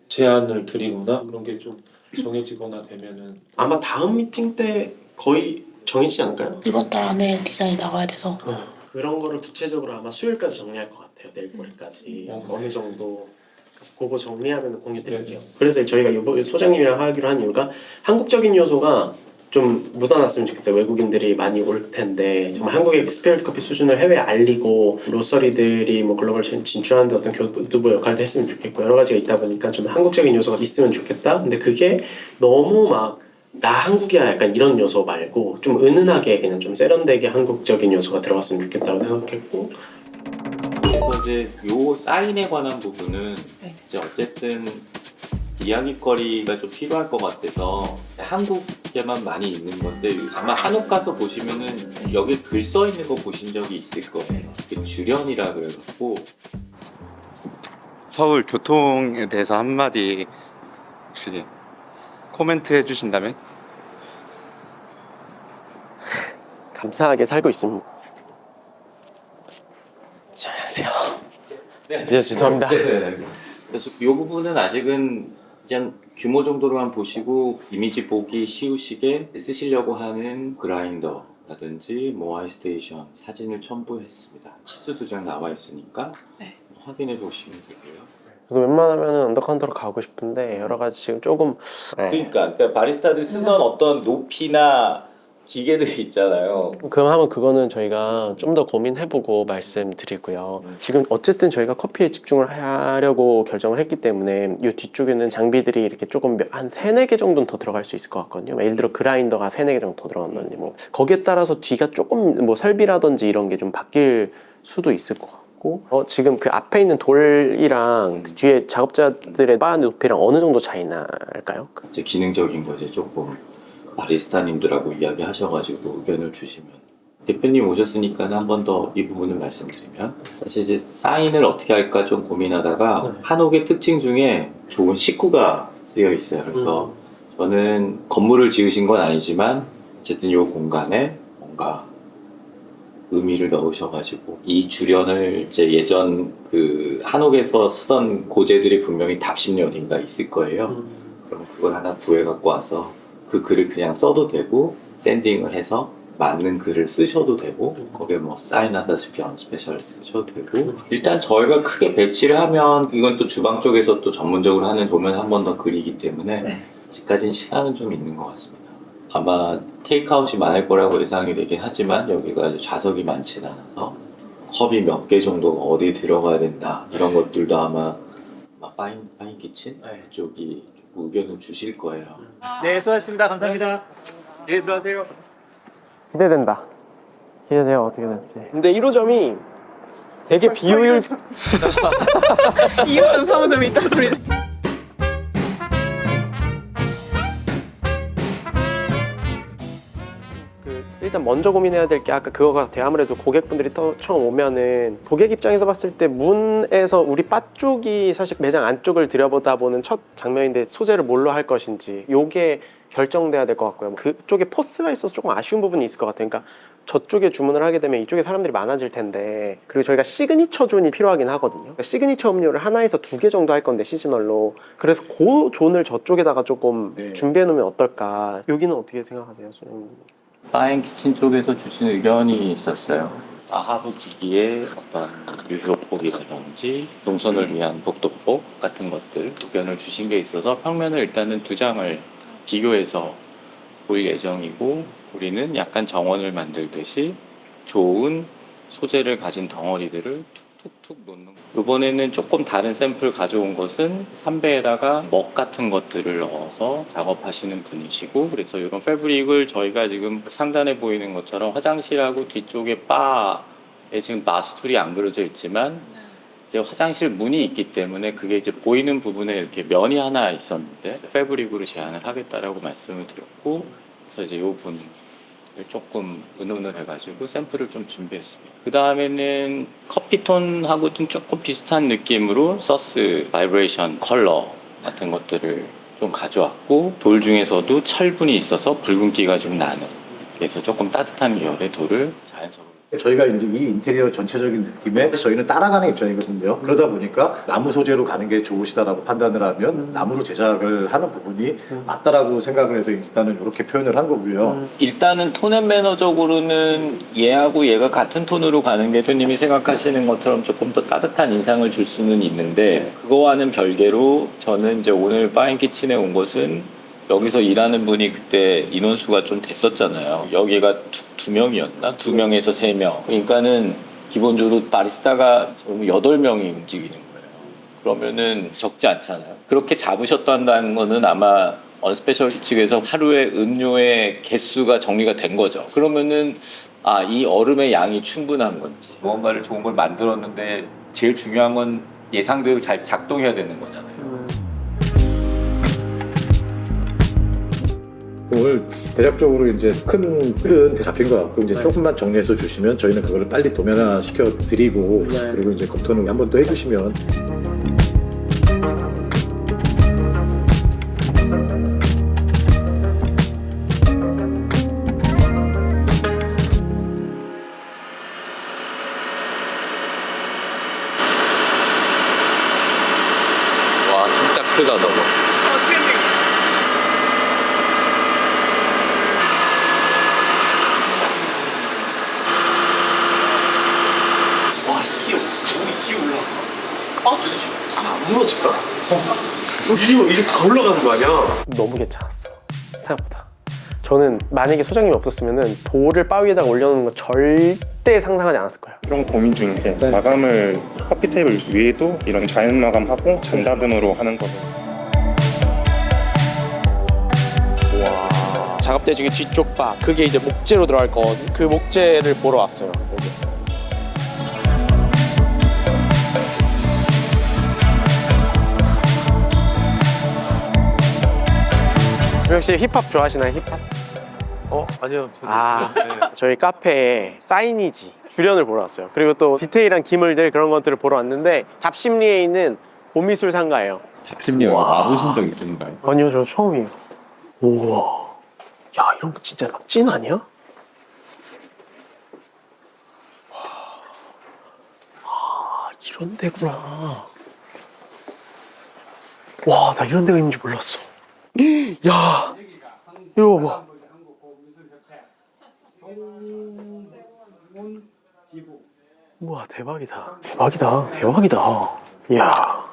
제안을 드리거나 그런 게 좀 정해지거나 되면은 아마 다음 미팅 때 거의 정해지지 않을까요? 이번 달 안에 디자인이 나가야 돼서 그런 거를 구체적으로 아마 수요일까지 정리할 것 같아요. 내일 모레까지 어느 정도. 그래서 그거 정리하면 공유드릴게요. 그래서 저희가 이번 소장님이랑 하기로 한 이유가 한국적인 요소가 좀 묻어났으면 좋겠어요. 외국인들이 많이 올 텐데 정말 한국의 스페셜티 커피 수준을 해외에 알리고 로서리들이 뭐 글로벌 진출하는 데 어떤 교두보 역할도 했으면 좋겠고 여러 가지가 있다 보니까 좀 한국적인 요소가 있으면 좋겠다. 근데 그게 너무 막 나 한국이야 약간 이런 요소 말고 좀 은은하게 그냥 좀 세련되게 한국적인 요소가 들어갔으면 좋겠다고 생각했고, 그래서 이제 요 사인에 관한 부분은 이제 어쨌든 이야기거리가 좀 필요할 것 같아서 한국에만 많이 있는 건데 아마 한옥 가서 보시면은 여기 글 써 있는 거 보신 적이 있을 거예요. 그 주련이라 그래갖고. 서울 교통에 대해서 한마디 혹시 코멘트 해주신다면? 감사하게 살고 있습니다. 안녕하세요. 네, 죄송합니다. 그래서 이 부분은 아직은 이제 규모 정도로만 보시고 이미지 보기 쉬우시게 쓰시려고 하는 그라인더라든지 뭐 아이스테이션 사진을 첨부했습니다. 치수 2장 나와 있으니까 확인해 보시면 되고요. 저도 웬만하면 언더카운터로 가고 싶은데 여러 가지 지금 조금 그러니까 바리스타들 쓰던 어떤 높이나 기계들이 있잖아요. 그럼 그거는 저희가 좀 더 고민해보고 말씀드리고요. 지금 어쨌든 저희가 커피에 집중을 하려고 결정을 했기 때문에 이 뒤쪽에는 장비들이 이렇게 조금 한 3-4개 정도는 더 들어갈 수 있을 것 같거든요. 예를 들어 그라인더가 3-4개 정도 더 들어간다든지 뭐 거기에 따라서 뒤가 조금 뭐 설비라든지 이런 게 좀 바뀔 수도 있을 것 같고, 지금 그 앞에 있는 돌이랑 뒤에 작업자들의 바 높이랑 어느 정도 차이 날까요? 이제 기능적인 거지 조금 바리스타님들하고 이야기하셔가지고 의견을 주시면, 대표님 오셨으니까 한 번 더 이 부분을 말씀드리면 사실 이제 사인을 어떻게 할까 좀 고민하다가 한옥의 특징 중에 좋은 식구가 쓰여 있어요. 그래서 저는 건물을 지으신 건 아니지만 어쨌든 이 공간에 뭔가 의미를 넣으셔가지고 이 주련을 이제 예전 그 한옥에서 쓰던 고재들이 분명히 답심리 어딘가 있을 거예요. 그럼 그걸 하나 구해갖고 와서 그 글을 그냥 써도 되고 샌딩을 해서 맞는 글을 쓰셔도 되고 거기에 뭐 사인하다시피 언스페셜 쓰셔도 되고, 일단 저희가 크게 배치를 하면 이건 또 주방 쪽에서 또 전문적으로 하는 도면 한 번 더 그리기 때문에 아직까지는 시간은 좀 있는 것 같습니다. 아마 테이크아웃이 많을 거라고 예상이 되긴 하지만 여기가 좌석이 많진 않아서 컵이 몇 개 정도가 어디에 들어가야 된다 이런 것들도 아마 파인 키친 쪽이 의견을 주실 거예요. 네, 수고하셨습니다. 감사합니다. 네, 들어가세요. 기대된다. 기대돼요, 어떻게 될지. 근데 1호점이 되게 비효율 2호점 3호점이 있다는 소리. 일단 먼저 고민해야 될 게 아까 그거 같아요. 아무래도 고객분들이 처음 오면은 고객 입장에서 봤을 때 문에서 우리 바 쪽이 사실 매장 안쪽을 들여보다 보는 첫 장면인데 소재를 뭘로 할 것인지 요게 결정돼야 될 것 같고요. 그쪽에 포스가 있어서 조금 아쉬운 부분이 있을 것 같아요. 그러니까 저쪽에 주문을 하게 되면 이쪽에 사람들이 많아질 텐데, 그리고 저희가 시그니처 존이 필요하긴 하거든요. 그러니까 시그니처 음료를 하나에서 2개 정도 할 건데 시즈널로, 그래서 그 존을 저쪽에다가 조금 준비해 놓으면 어떨까. 여기는 어떻게 생각하세요, 소장님? 파인 키친 쪽에서 주신 의견이 있었어요. 아하브 기기의 어떤 유효폭이라든지 동선을 위한 복도폭 같은 것들 의견을 주신 게 있어서 평면을 일단은 2장을 비교해서 보일 예정이고, 우리는 약간 정원을 만들듯이 좋은 소재를 가진 덩어리들을 툭툭 놓는 거. 이번에는 조금 다른 샘플 가져온 것은 3배에다가 먹 같은 것들을 넣어서 작업하시는 분이시고, 그래서 이런 패브릭을 저희가 지금 상단에 보이는 것처럼 화장실하고 뒤쪽에 바에 지금 마스툴이 안 그려져 있지만 이제 화장실 문이 있기 때문에 그게 이제 보이는 부분에 이렇게 면이 하나 있었는데 패브릭으로 제안을 하겠다라고 말씀을 드렸고, 그래서 이제 이 부분을 조금 의논을 해가지고 샘플을 좀 준비했습니다. 그 다음에는 커피톤하고 좀 조금 비슷한 느낌으로 서스, 바이브레이션, 컬러 같은 것들을 좀 가져왔고, 돌 중에서도 철분이 있어서 붉은기가 좀 나는, 그래서 조금 따뜻한 계열의 돌을 자연스럽게. 저희가 이제 이 인테리어 전체적인 느낌에 저희는 따라가는 입장이거든요. 그러다 보니까 나무 소재로 가는 게 좋으시다라고 판단을 하면 나무로 제작을 하는 부분이 맞다라고 생각을 해서 일단은 이렇게 표현을 한 거고요. 일단은 톤앤매너적으로는 얘하고 얘가 같은 톤으로 가는 게 대표님이 생각하시는 것처럼 조금 더 따뜻한 인상을 줄 수는 있는데, 그거와는 별개로 저는 이제 오늘 파인키친에 온 것은 여기서 일하는 분이 그때 인원수가 좀 됐었잖아요. 여기가 두 명이었나? 2명에서 3명. 그러니까는 기본적으로 바리스타가 8명이 움직이는 거예요. 그러면은 적지 않잖아요. 그렇게 잡으셨다는 거는 아마 언스페셜티 측에서 하루에 음료의 개수가 정리가 된 거죠. 그러면은 이 얼음의 양이 충분한 건지, 무언가를 좋은 걸 만들었는데 제일 중요한 건 예상대로 잘 작동해야 되는 거잖아요. 오늘 대략적으로 이제 큰 틀은 잡힌 것 같고, 이제 조금만 정리해서 주시면 저희는 그거를 빨리 도면화 시켜 드리고, 그리고 이제 검토는 한 번 또 해주시면. 와, 진짜 크다 너무. 무너질까? 이게 다 올라가는 거 아니야? 너무 괜찮았어, 생각보다. 저는 만약에 소장님이 없었으면 돌을 바위에다가 올려놓는 거 절대 상상하지 않았을 거예요. 좀 고민 중인 게 마감을 커피 테이블 위에도 이런 자연 마감하고 잔다듬으로 하는 거예요. 와, 작업대 중에 뒤쪽 바, 그게 이제 목재로 들어갈 거, 그 목재를 보러 왔어요, 여기. 혹시 힙합 좋아하시나요? 힙합? 아니요. 저희 카페에 사이니지 주련을 보러 왔어요. 그리고 또 디테일한 기물들, 그런 것들을 보러 왔는데 답심리에 있는 보미술 상가예요. 답심리 와보신 적 있으신가요? 아니요, 저 처음이에요. 우와, 야, 이런 거 진짜 막 찐 아니야? 이런 데구나. 와, 나 이런 데가 있는지 몰랐어. 야, 이거 봐. 우와, 대박이다. 대박이다. 대박이다. 이야.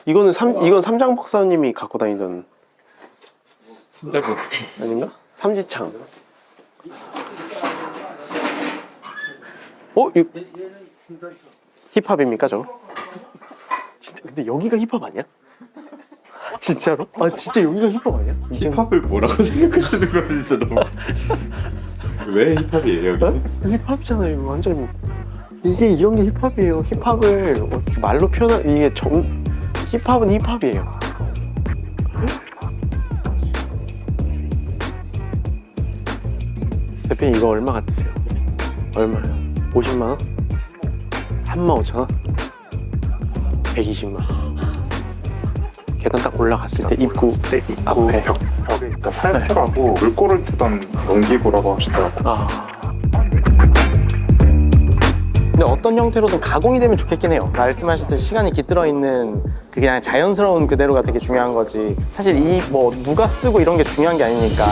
이건 삼장 박사님이 갖고 다니던. 삼장 박사 아닌가? 삼지창. 이거 힙합입니까, 저거? 진짜, 근데 여기가 힙합 아니야? 진짜로? 진짜 여기가 힙합 아니야? 힙합을 뭐라고 생각하시는 거예요, 진짜 너무. 왜 힙합이에요, 여기? 힙합이잖아요, 이거 완전. 이게 이런 게 힙합이에요. 힙합을 어떻게 말로 이게 힙합은 힙합이에요. 대표님, 이거 얼마 같으세요? 얼마요? 50만 원? 35,000원? 120만 원. 계단 딱 올라갔을 때 입구 앞에 벽에 있다 살펴가고 물꼬를 트던 농기구라고 하시더라고요. 근데 어떤 형태로든 가공이 되면 좋겠긴 해요. 말씀하셨듯이 시간이 깃들어 있는 그게 그냥 자연스러운 그대로가 되게 중요한 거지. 사실 누가 쓰고 이런 게 중요한 게 아니니까.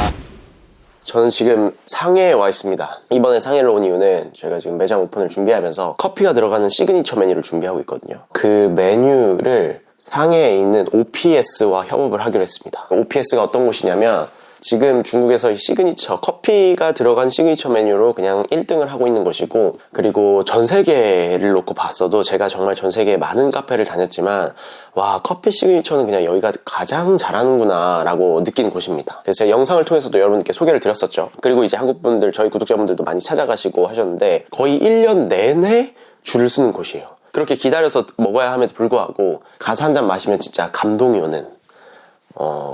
저는 지금 상해에 와 있습니다. 이번에 상해를 온 이유는 저희가 지금 매장 오픈을 준비하면서 커피가 들어가는 시그니처 메뉴를 준비하고 있거든요. 그 메뉴를 상해에 있는 OPS와 협업을 하기로 했습니다. OPS가 어떤 곳이냐면 지금 중국에서 시그니처, 커피가 들어간 시그니처 메뉴로 그냥 1등을 하고 있는 곳이고, 그리고 전 세계를 놓고 봤어도 제가 정말 전 세계에 많은 카페를 다녔지만 와, 커피 시그니처는 그냥 여기가 가장 잘하는구나 라고 느낀 곳입니다. 그래서 제가 영상을 통해서도 여러분께 소개를 드렸었죠. 그리고 이제 한국분들, 저희 구독자분들도 많이 찾아가시고 하셨는데 거의 1년 내내 줄을 서는 곳이에요. 그렇게 기다려서 먹어야 함에도 불구하고 가서 한 잔 마시면 진짜 감동이 오는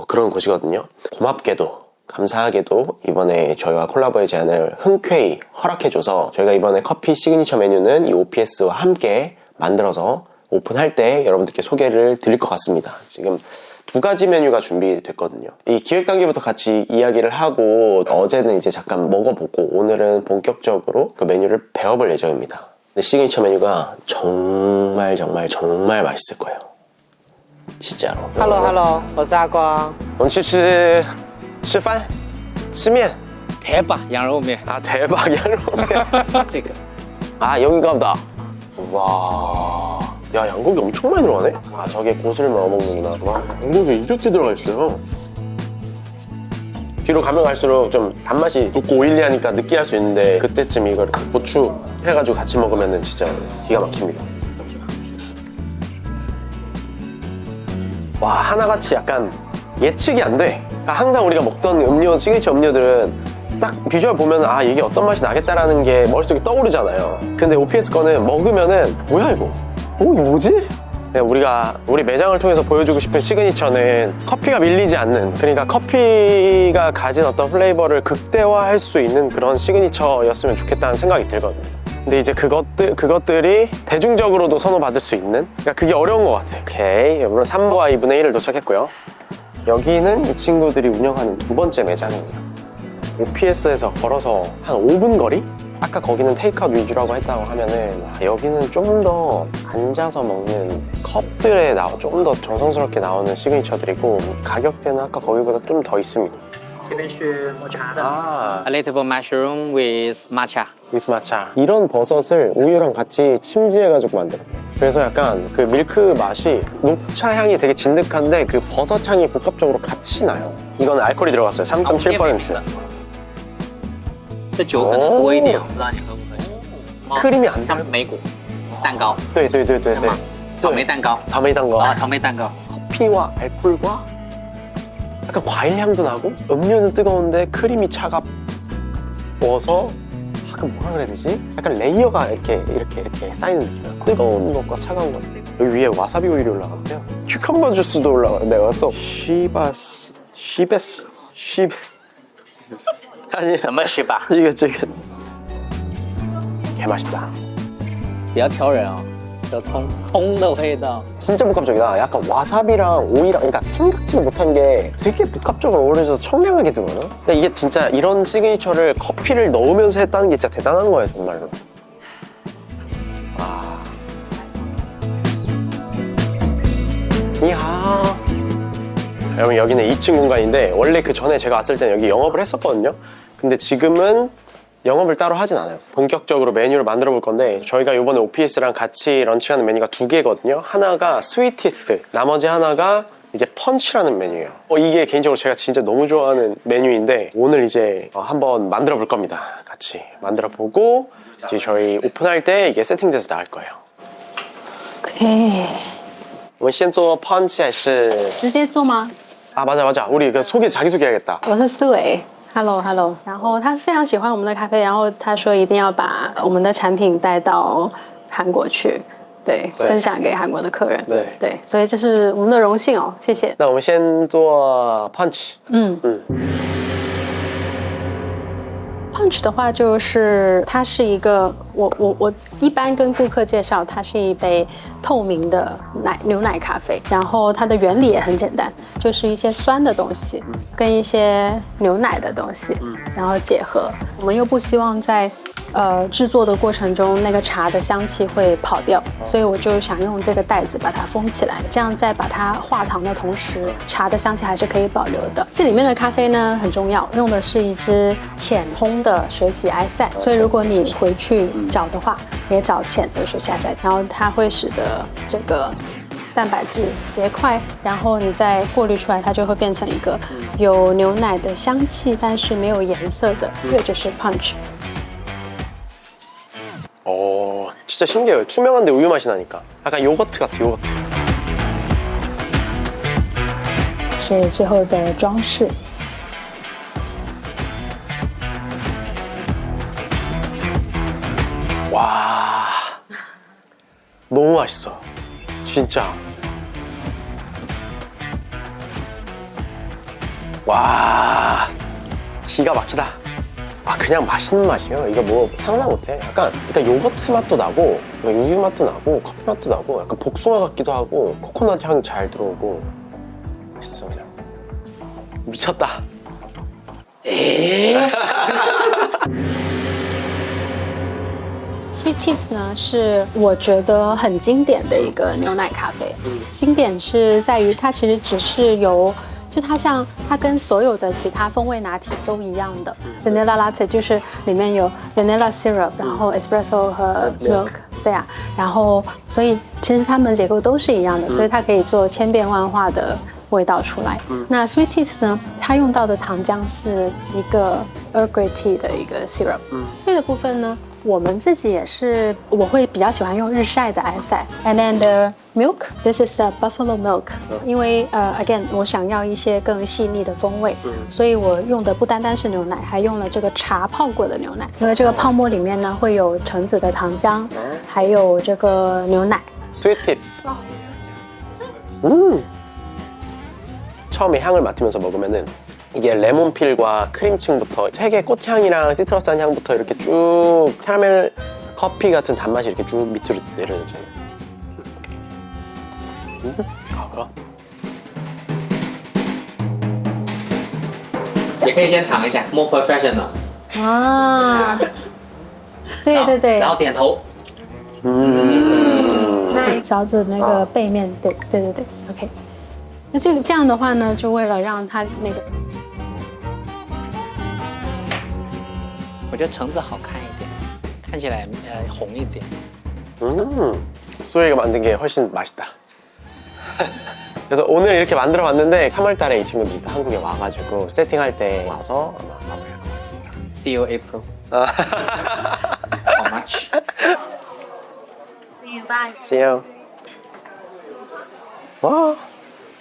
그런 곳이거든요. 고맙게도, 감사하게도 이번에 저희와 콜라보의 제안을 흔쾌히 허락해줘서 저희가 이번에 커피 시그니처 메뉴는 이 OPS와 함께 만들어서 오픈할 때 여러분들께 소개를 드릴 것 같습니다. 지금 2가지 메뉴가 준비됐거든요. 이 기획 단계부터 같이 이야기를 하고 어제는 이제 잠깐 먹어보고 오늘은 본격적으로 그 메뉴를 배워볼 예정입니다. 근데 시그니처 메뉴가 정말 맛있을 거예요. 진짜로. Hello， 我是阿光。我们去吃饭，吃面。대박羊肉面。 아, 대박羊肉面。这个。 아, 여긴가 보다. 와. 야, 양고기 엄청 많이 들어가네? 아, 저게 고수를 넣어 먹는구나. 와, 양고기 이렇게 들어가 있어요. 뒤로 가면 갈수록 좀 단맛이 돋고 오일리하니까 느끼할 수 있는데 그때쯤 이걸 고추 해가지고 같이 먹으면 진짜 기가 막힙니다. 와, 하나같이 약간 예측이 안 돼. 그러니까 항상 우리가 먹던 음료, 시그니처 음료들은 딱 비주얼 보면 아, 이게 어떤 맛이 나겠다라는 게 머릿속에 떠오르잖아요. 근데 OPS 거는 먹으면은 뭐야 이거? 이게 뭐지? 우리 매장을 통해서 보여주고 싶은 시그니처는 커피가 밀리지 않는, 그러니까 커피가 가진 어떤 플레이버를 극대화할 수 있는 그런 시그니처였으면 좋겠다는 생각이 들거든요. 근데 이제 그것들이 대중적으로도 선호받을 수 있는, 그러니까 그게 어려운 것 같아요. 오케이, 물론 3과 2분의 1을 도착했고요. 여기는 이 친구들이 운영하는 2번째 매장이에요. OPS에서 걸어서 한 5분 거리? 아까 거기는 테이크아웃 위주라고 했다고 하면은 여기는 좀 더 앉아서 먹는 컵들에 좀 더 정성스럽게 나오는 시그니처들이고 가격대는 아까 거기보다 좀 더 있습니다. A little mushroom with matcha. with matcha. 이런 버섯을 우유랑 같이 침지해가지고 만들어요. 그래서 약간 그 밀크 맛이, 녹차 향이 되게 진득한데 그 버섯 향이 복합적으로 같이 나요. 이건 알코올이 들어갔어요. 3.7%. 这酒可能多一点，我不知道你喝不喝。 크림이 안 달고 莓果蛋糕。对对对对对。草莓蛋糕。 草莓蛋糕。 아, 草莓蛋糕。 커피와 알코올과 약간 과일 향도 나고 음료는 뜨거운데 크림이 차가워서 그 뭐라 그래야 되지? 약간 레이어가 이렇게 쌓이는 느낌이야. 뜨거운 것과 차가운 것. 여기 위에 와사비 오일이 올라가고요. 큐컴버 주스도 올라가요. 내가 써. 시베스. 아니. 什么是吧？ 이거 개 맛있다. 比较挑人哦，有葱的味道。 진짜 복합적이다. 약간 와사비랑 오이랑, 그러니까 생각지도 못한 게 되게 복합적으로 어우러져서 청량하게 들어오나? 그러니까 이게 진짜 이런 시그니처를 커피를 넣으면서 했다는 게 진짜 대단한 거예요, 정말로. 아. 이야. 여러분, 여기는 2층 공간인데 원래 그 전에 제가 왔을 때는 여기 영업을 했었거든요. 근데 지금은 영업을 따로 하진 않아요. 본격적으로 메뉴를 만들어 볼 건데 저희가 이번에 OPS랑 같이 런칭하는 메뉴가 2개거든요. 하나가 스위티스, 나머지 하나가 이제 펀치라는 메뉴예요. 이게 개인적으로 제가 진짜 너무 좋아하는 메뉴인데 오늘 이제 한번 만들어 볼 겁니다. 같이 만들어 보고 이제 저희 오픈할 때 이게 세팅돼서 나갈 거예요. 오케이. 我们先做 펀치 还是直接做吗？ 아, 맞아. 우리 그 자기소개해야겠다. 我是思维。Hello， 然后他非常喜欢我们的咖啡，然后他说一定要把我们的产品带到韩国去，对，分享给韩国的客人，对，所以这是我们的荣幸哦，谢谢。那我们先做 punch。Punch 的话，就是它是一个我一般跟顾客介绍，它是一杯透明的牛奶咖啡，然后它的原理也很简单，就是一些酸的东西跟一些牛奶的东西，然后结合。我们又不希望在制作的过程中那个茶的香气会跑掉，所以我就想用这个袋子把它封起来，这样在把它化糖的同时，茶的香气还是可以保留的。这里面的咖啡呢很重要，用的是一支浅烘的水洗埃塞，所以如果你回去找的话，也找浅的水洗埃塞，然后它会使得这个蛋白质结块，然后你再过滤出来，它就会变成一个有牛奶的香气，但是没有颜色的，这就是 punch。 진짜 신기해요. 투명한데 우유 맛이 나니까. 약간 요거트 같아, 요거트. 是最后的装饰。 와, 너무 맛있어. 진짜. 와, 기가 막히다. 아, 그냥 맛있는 맛이에요. 이거 뭐 상상 못해. 약간 그러니까 요거트 맛도 나고 우유 맛도 나고 커피 맛도 나고 약간 복숭아 같기도 하고 코코넛 향 잘 들어오고 맛있어 그냥. 미쳤다. Sweet Teas 呢，是我觉得很经典的一个牛奶咖啡。经典是在于它其实只是由，就它跟所有的其他风味拿铁都一样的。Vanilla Latte 就是里面有 Vanilla Syrup， 然后 Espresso 和 Milk， 对啊，然后所以其实它们结构都是一样的，所以它可以做千变万化的味道出来。那 Sweet Teas 呢，它用到的糖浆是一个 Earl Grey Tea 的一个 syrup。这个部分呢，我们自己也是，我会比较喜欢用日晒的埃塞。And then the milk, this is a buffalo milk。因为again， 我想要一些更细腻的风味，所以我用的不单单是牛奶，还用了这个茶泡过的牛奶。因为这个泡沫里面呢会有橙子的糖浆，还有这个牛奶。 Sweet Tea. 처음에 향을 맡으면서 먹으면은 이게 레몬필과 크림층부터 되게 꽃향이랑 시트러스한 향부터 이렇게 쭉 캐러멜 커피 같은 단맛이 이렇게 쭉 밑으로 내려오잖아요. 아, 也可以先尝一下 ，more professional。啊，对对对，然后点头。勺子那个背面，对对对对 ，OK。那这样的话呢，就为了让它那个，我觉得橙子好看一点，看起来红一点。 소희가 만든 게 훨씬 맛있다. 그래서 오늘 이렇게 만들어 봤는데 3월 달에 이 친구들이 또 한국에 와가지고 세팅할 때 와서 아마 마무리할 것 같습니다. See you April. How much? See you, bye. See you. 와,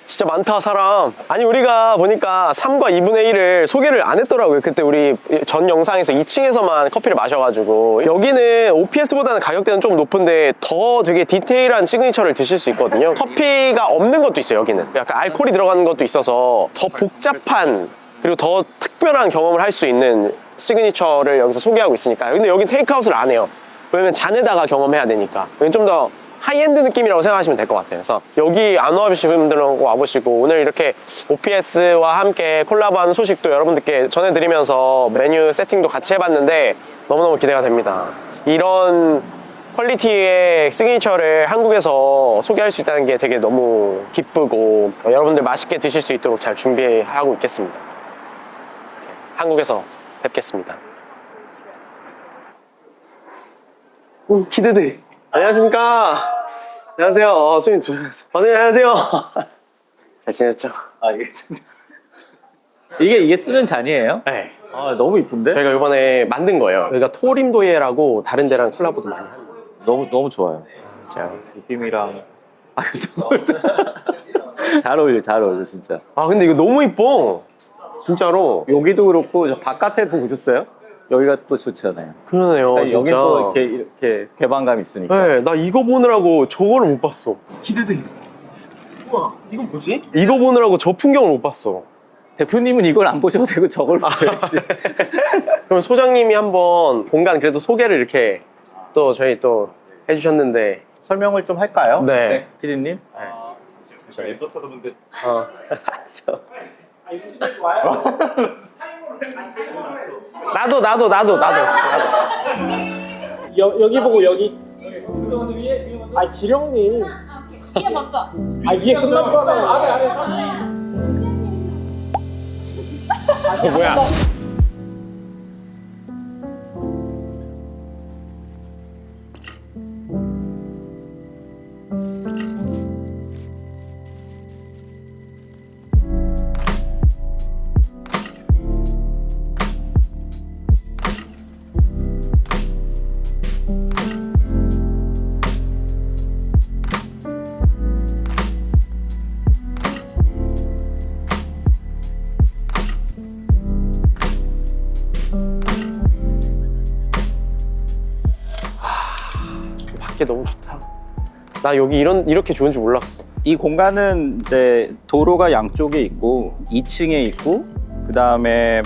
진짜 많다 사람. 아니 우리가 보니까 3과 2분의 1을 소개를 안 했더라고요. 그때 우리 전 영상에서 2층에서만 커피를 마셔가지고. 여기는 OPS보다는 가격대는 좀 높은데 더 되게 디테일한 시그니처를 드실 수 있거든요. 커피가 없는 것도 있어요. 여기는 약간 알코올이 들어가는 것도 있어서 더 복잡한 그리고 더 특별한 경험을 할 수 있는 시그니처를 여기서 소개하고 있으니까. 근데 여긴 테이크아웃을 안 해요. 왜냐면 잔에다가 경험해야 되니까. 여긴 좀 더 하이엔드 느낌이라고 생각하시면 될 것 같아요. 그래서 여기 안 와보신 분들은 꼭 와보시고, 오늘 이렇게 OPS와 함께 콜라보하는 소식도 여러분들께 전해드리면서 메뉴 세팅도 같이 해봤는데 너무너무 기대가 됩니다. 이런 퀄리티의 시그니처를 한국에서 소개할 수 있다는 게 되게 너무 기쁘고, 여러분들 맛있게 드실 수 있도록 잘 준비하고 있겠습니다. 한국에서 뵙겠습니다. 오, 기대돼. 안녕하십니까. 안녕하세요. 손님 조심하세요. 안녕하세요. 잘 지냈죠? 아 이게 쓰는 잔이에요? 네. 아 너무 이쁜데? 저희가 이번에 만든 거예요. 여기가 토림도예라고 다른 데랑 콜라보도 많이 하는 거예요. 너무 좋아요. 제가 느낌이랑 잘 어울려 진짜. 아 근데 이거 너무 이뻐. 진짜로. 여기도 그렇고 저 바깥에 보셨어요? 여기가 또 좋잖아요. 그러네요. 여기 진짜. 또 이렇게 개방감 있으니까. 네, 나 이거 보느라고 저거를 못 봤어. 기대돼. 우와, 이거 뭐지? 이거 보느라고 저 풍경을 못 봤어. 대표님은 이걸 안 보셔도 되고 저걸 보셔야지. 그럼 소장님이 한번 공간 그래도 소개를 이렇게 또 저희 또 해주셨는데 설명을 좀 할까요? 네. 피디님? 제가 엠버서더분들. 저. 나도. 여기 보고 여기. 아 기령님. 위에 먼저. 아 위에 끝났잖아요. 아래. 뭐야? 밖에 너무 좋다. 나 여기 이렇게 좋은 줄 몰랐어. 이 공간은 이제 도로가 양쪽에 있고 2층에 있고 그 다음에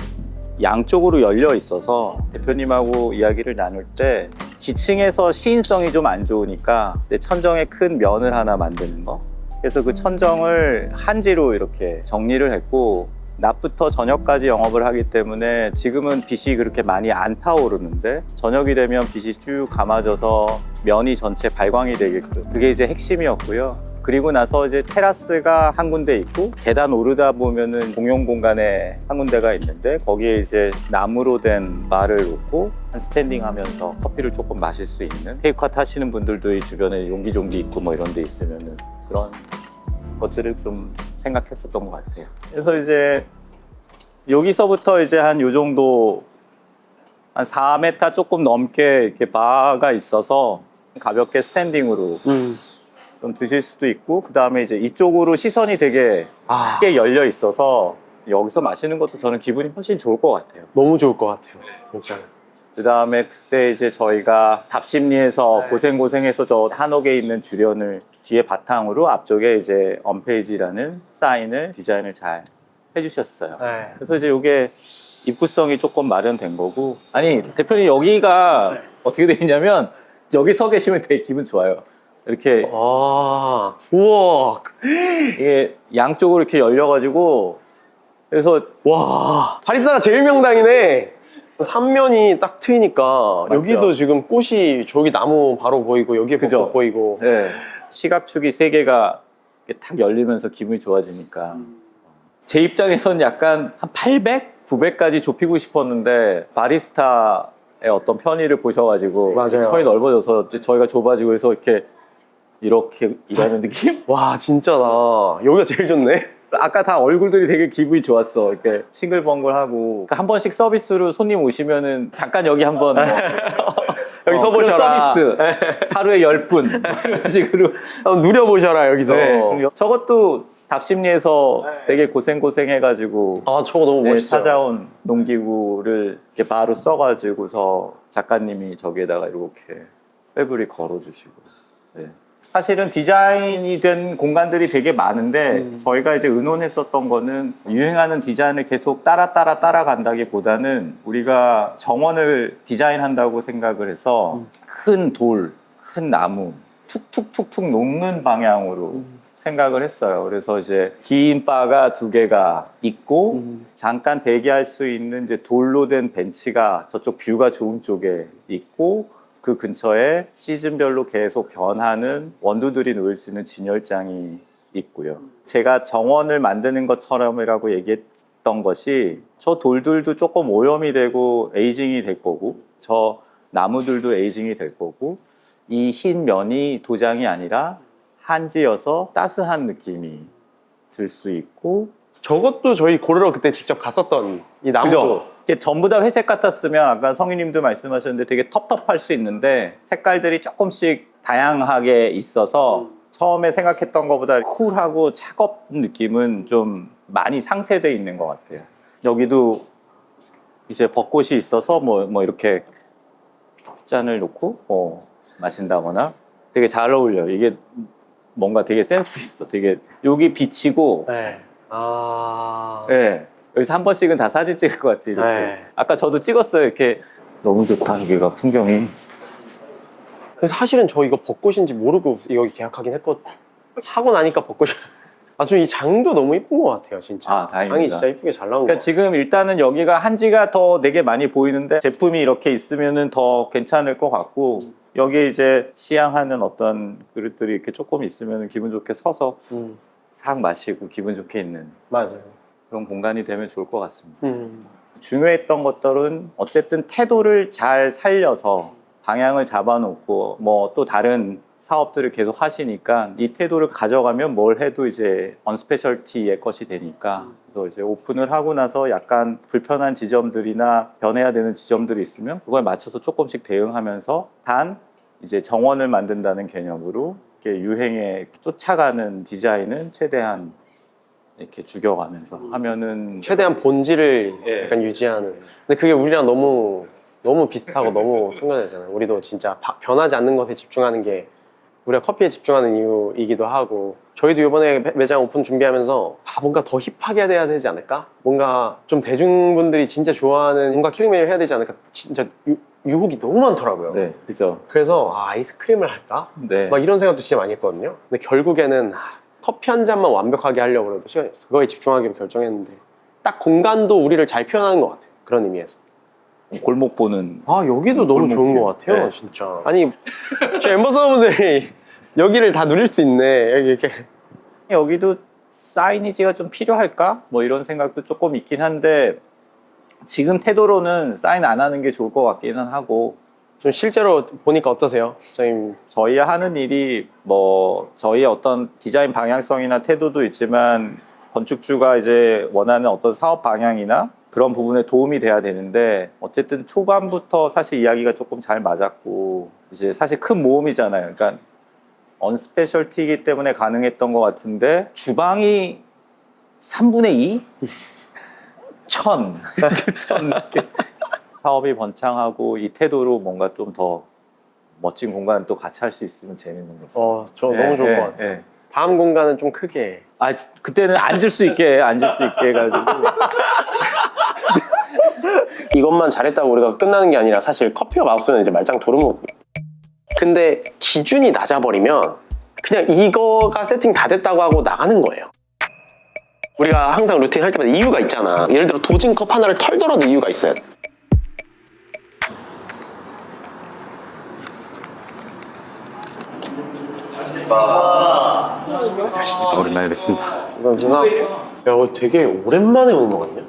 양쪽으로 열려 있어서 대표님하고 이야기를 나눌 때 지층에서 시인성이 좀 안 좋으니까 천정에 큰 면을 하나 만드는 거. 그래서 그 천정을 한지로 이렇게 정리를 했고 낮부터 저녁까지 영업을 하기 때문에 지금은 빛이 그렇게 많이 안 타오르는데 저녁이 되면 빛이 쭉 감아져서 면이 전체 발광이 되게끔 그게 이제 핵심이었고요. 그리고 나서 이제 테라스가 한 군데 있고 계단 오르다 보면은 공용 공간에 한 군데가 있는데 거기에 이제 나무로 된 바를 놓고 한 스탠딩 하면서 커피를 조금 마실 수 있는 테이크아웃 하시는 분들도 이 주변에 용기종기 있고 뭐 이런 데 있으면은 그런 것들을 좀 생각했었던 것 같아요. 그래서 이제 여기서부터 이제 한 요 정도 한 4m 조금 넘게 이렇게 바가 있어서 가볍게 스탠딩으로 좀 드실 수도 있고 그 다음에 이제 이쪽으로 시선이 되게 크게 열려 있어서 여기서 마시는 것도 저는 기분이 훨씬 좋을 것 같아요. 너무 좋을 것 같아요, 진짜. 그 다음에 그때 이제 저희가 답심리에서 고생해서 저 한옥에 있는 주련을 뒤에 바탕으로 앞쪽에 이제 언페이지라는 사인을 디자인을 잘 해주셨어요. 그래서 이제 이게 입구성이 조금 마련된 거고 아니 대표님 여기가 어떻게 돼 있냐면 여기 서 계시면 되게 기분 좋아요. 이렇게 우와 이게 양쪽으로 이렇게 열려가지고 그래서 와 바리스타가 제일 명당이네. 삼면이 딱 트이니까 맞죠? 여기도 지금 꽃이 저기 나무 바로 보이고 여기에 벚꽃 보이고 네. 시각축이 세 개가 탁 열리면서 기분이 좋아지니까 제 입장에선 약간 한 800, 900까지 좁히고 싶었는데 바리스타의 어떤 편의를 보셔가지고 천이 넓어져서 저희가 좁아지고 해서 이렇게 일하는 느낌? 와 진짜다. 여기가 제일 좋네. 아까 다 얼굴들이 되게 기분이 좋았어. 이렇게 싱글벙글하고 한 번씩 서비스로 손님 오시면은 잠깐 여기 한번 여기 서보셔라. 서비스 하루에 10분 이런 식으로 누려보셔라 여기서. 네. 저것도 답심리에서 되게 고생해가지고 저거 너무 멋있어요. 찾아온 농기구를 이렇게 바로 써가지고서 작가님이 저기에다가 이렇게 패브릭 걸어주시고 네. 사실은 디자인이 된 공간들이 되게 많은데 저희가 이제 의논했었던 거는 유행하는 디자인을 계속 따라간다기보다는 우리가 정원을 디자인한다고 생각을 해서 큰 돌, 큰 나무 툭툭툭툭 녹는 방향으로 생각을 했어요. 그래서 이제 긴 바가 2개가 있고 잠깐 대기할 수 있는 이제 돌로 된 벤치가 저쪽 뷰가 좋은 쪽에 있고 그 근처에 시즌별로 계속 변하는 원두들이 놓일 수 있는 진열장이 있고요. 제가 정원을 만드는 것처럼이라고 얘기했던 것이 저 돌들도 조금 오염이 되고 에이징이 될 거고 저 나무들도 에이징이 될 거고 이 흰 면이 도장이 아니라 한지여서 따스한 느낌이 들 수 있고 저것도 저희 고르러 그때 직접 갔었던 이 나무도 전부 다 회색 같았으면 아까 성희님도 말씀하셨는데 되게 텁텁할 수 있는데 색깔들이 조금씩 다양하게 있어서 처음에 생각했던 것보다 쿨하고 차가운 느낌은 좀 많이 상쇄되어 있는 것 같아요. 여기도 이제 벚꽃이 있어서 뭐 이렇게 잔을 놓고 마신다거나 되게 잘 어울려요. 이게 뭔가 되게 센스 있어. 되게 여기 비치고 네. 여기서 한 번씩은 다 사진 찍을 것 같아요. 이렇게. 아까 저도 찍었어요. 이렇게 너무 좋다. 여기가 풍경이. 그래서 사실은 저 이거 벚꽃인지 모르고 여기 계약하긴 했거든. 하고 나니까 벚꽃이. 좀 이 장도 너무 이쁜 것 같아요, 진짜. 다행입니다. 장이 진짜 이쁘게 잘 나온 것 같아요. 지금 일단은 여기가 한지가 더 되게 많이 보이는데 제품이 이렇게 있으면은 더 괜찮을 것 같고 여기에 이제 시향하는 어떤 그릇들이 이렇게 조금 있으면 기분 좋게 서서 싹 마시고 기분 좋게 있는 맞아요. 그런 공간이 되면 좋을 것 같습니다. 중요했던 것들은 어쨌든 태도를 잘 살려서 방향을 잡아놓고 뭐 또 다른 사업들을 계속 하시니까 이 태도를 가져가면 뭘 해도 이제 언스페셜티의 것이 되니까 그래서 이제 오픈을 하고 나서 약간 불편한 지점들이나 변해야 되는 지점들이 있으면 그걸 맞춰서 조금씩 대응하면서 단 이제 정원을 만든다는 개념으로 이렇게 유행에 쫓아가는 디자인은 최대한 이렇게 죽여가면서 하면은 최대한 본질을 약간 유지하는. 근데 그게 우리랑 너무 너무 비슷하고 너무 통과되잖아요. 우리도 진짜 변하지 않는 것에 집중하는 게 우리가 커피에 집중하는 이유이기도 하고, 저희도 이번에 매장 오픈 준비하면서 뭔가 더 힙하게 해야 되지 않을까? 뭔가 좀 대중분들이 진짜 좋아하는 뭔가 킬링 메뉴를 해야 되지 않을까? 진짜 유혹이 너무 많더라고요. 네, 그죠. 그래서 아이스크림을 할까? 네. 막 이런 생각도 진짜 많이 했거든요. 근데 결국에는 커피 한 잔만 완벽하게 하려고 해도 시간이 없어. 그거에 집중하기로 결정했는데 딱 공간도 우리를 잘 표현하는 것 같아요. 그런 의미에서. 골목 보는. 여기도 너무 좋은 것 같아요. 네. 진짜. 아니, 저 엠버서더분들이 여기를 다 누릴 수 있네. 여기 이렇게. 여기도 사이니지가 좀 필요할까? 뭐 이런 생각도 조금 있긴 한데, 지금 태도로는 사인 안 하는 게 좋을 것 같기는 하고. 좀 실제로 보니까 어떠세요, 선생님? 저희 하는 일이 뭐 저희의 어떤 디자인 방향성이나 태도도 있지만, 건축주가 이제 원하는 어떤 사업 방향이나 그런 부분에 도움이 돼야 되는데, 어쨌든 초반부터 사실 이야기가 조금 잘 맞았고, 이제 사실 큰 모험이잖아요. 그러니까 언스페셜티이기 때문에 가능했던 것 같은데, 주방이 3분의 2? 1000. 사업이 번창하고 이 태도로 뭔가 좀 더 멋진 공간 또 같이 할 수 있으면 재밌는 거죠. 저 너무 좋을 것 같아요. 다음 공간은 좀 크게. 그때는 앉을 수 있게 해가지고. 이것만 잘했다고 우리가 끝나는 게 아니라 사실 커피가 맛없으면 이제 말짱 도는 거고. 근데 기준이 낮아버리면 그냥 이거가 세팅 다 됐다고 하고 나가는 거예요. 우리가 항상 루틴 할 때마다 이유가 있잖아. 예를 들어 도진 컵 하나를 털더라도 이유가 있어야 돼. 오랜만에 뵙습니다. 감사합니다. 야, 되게 오랜만에 오는 거 같냐?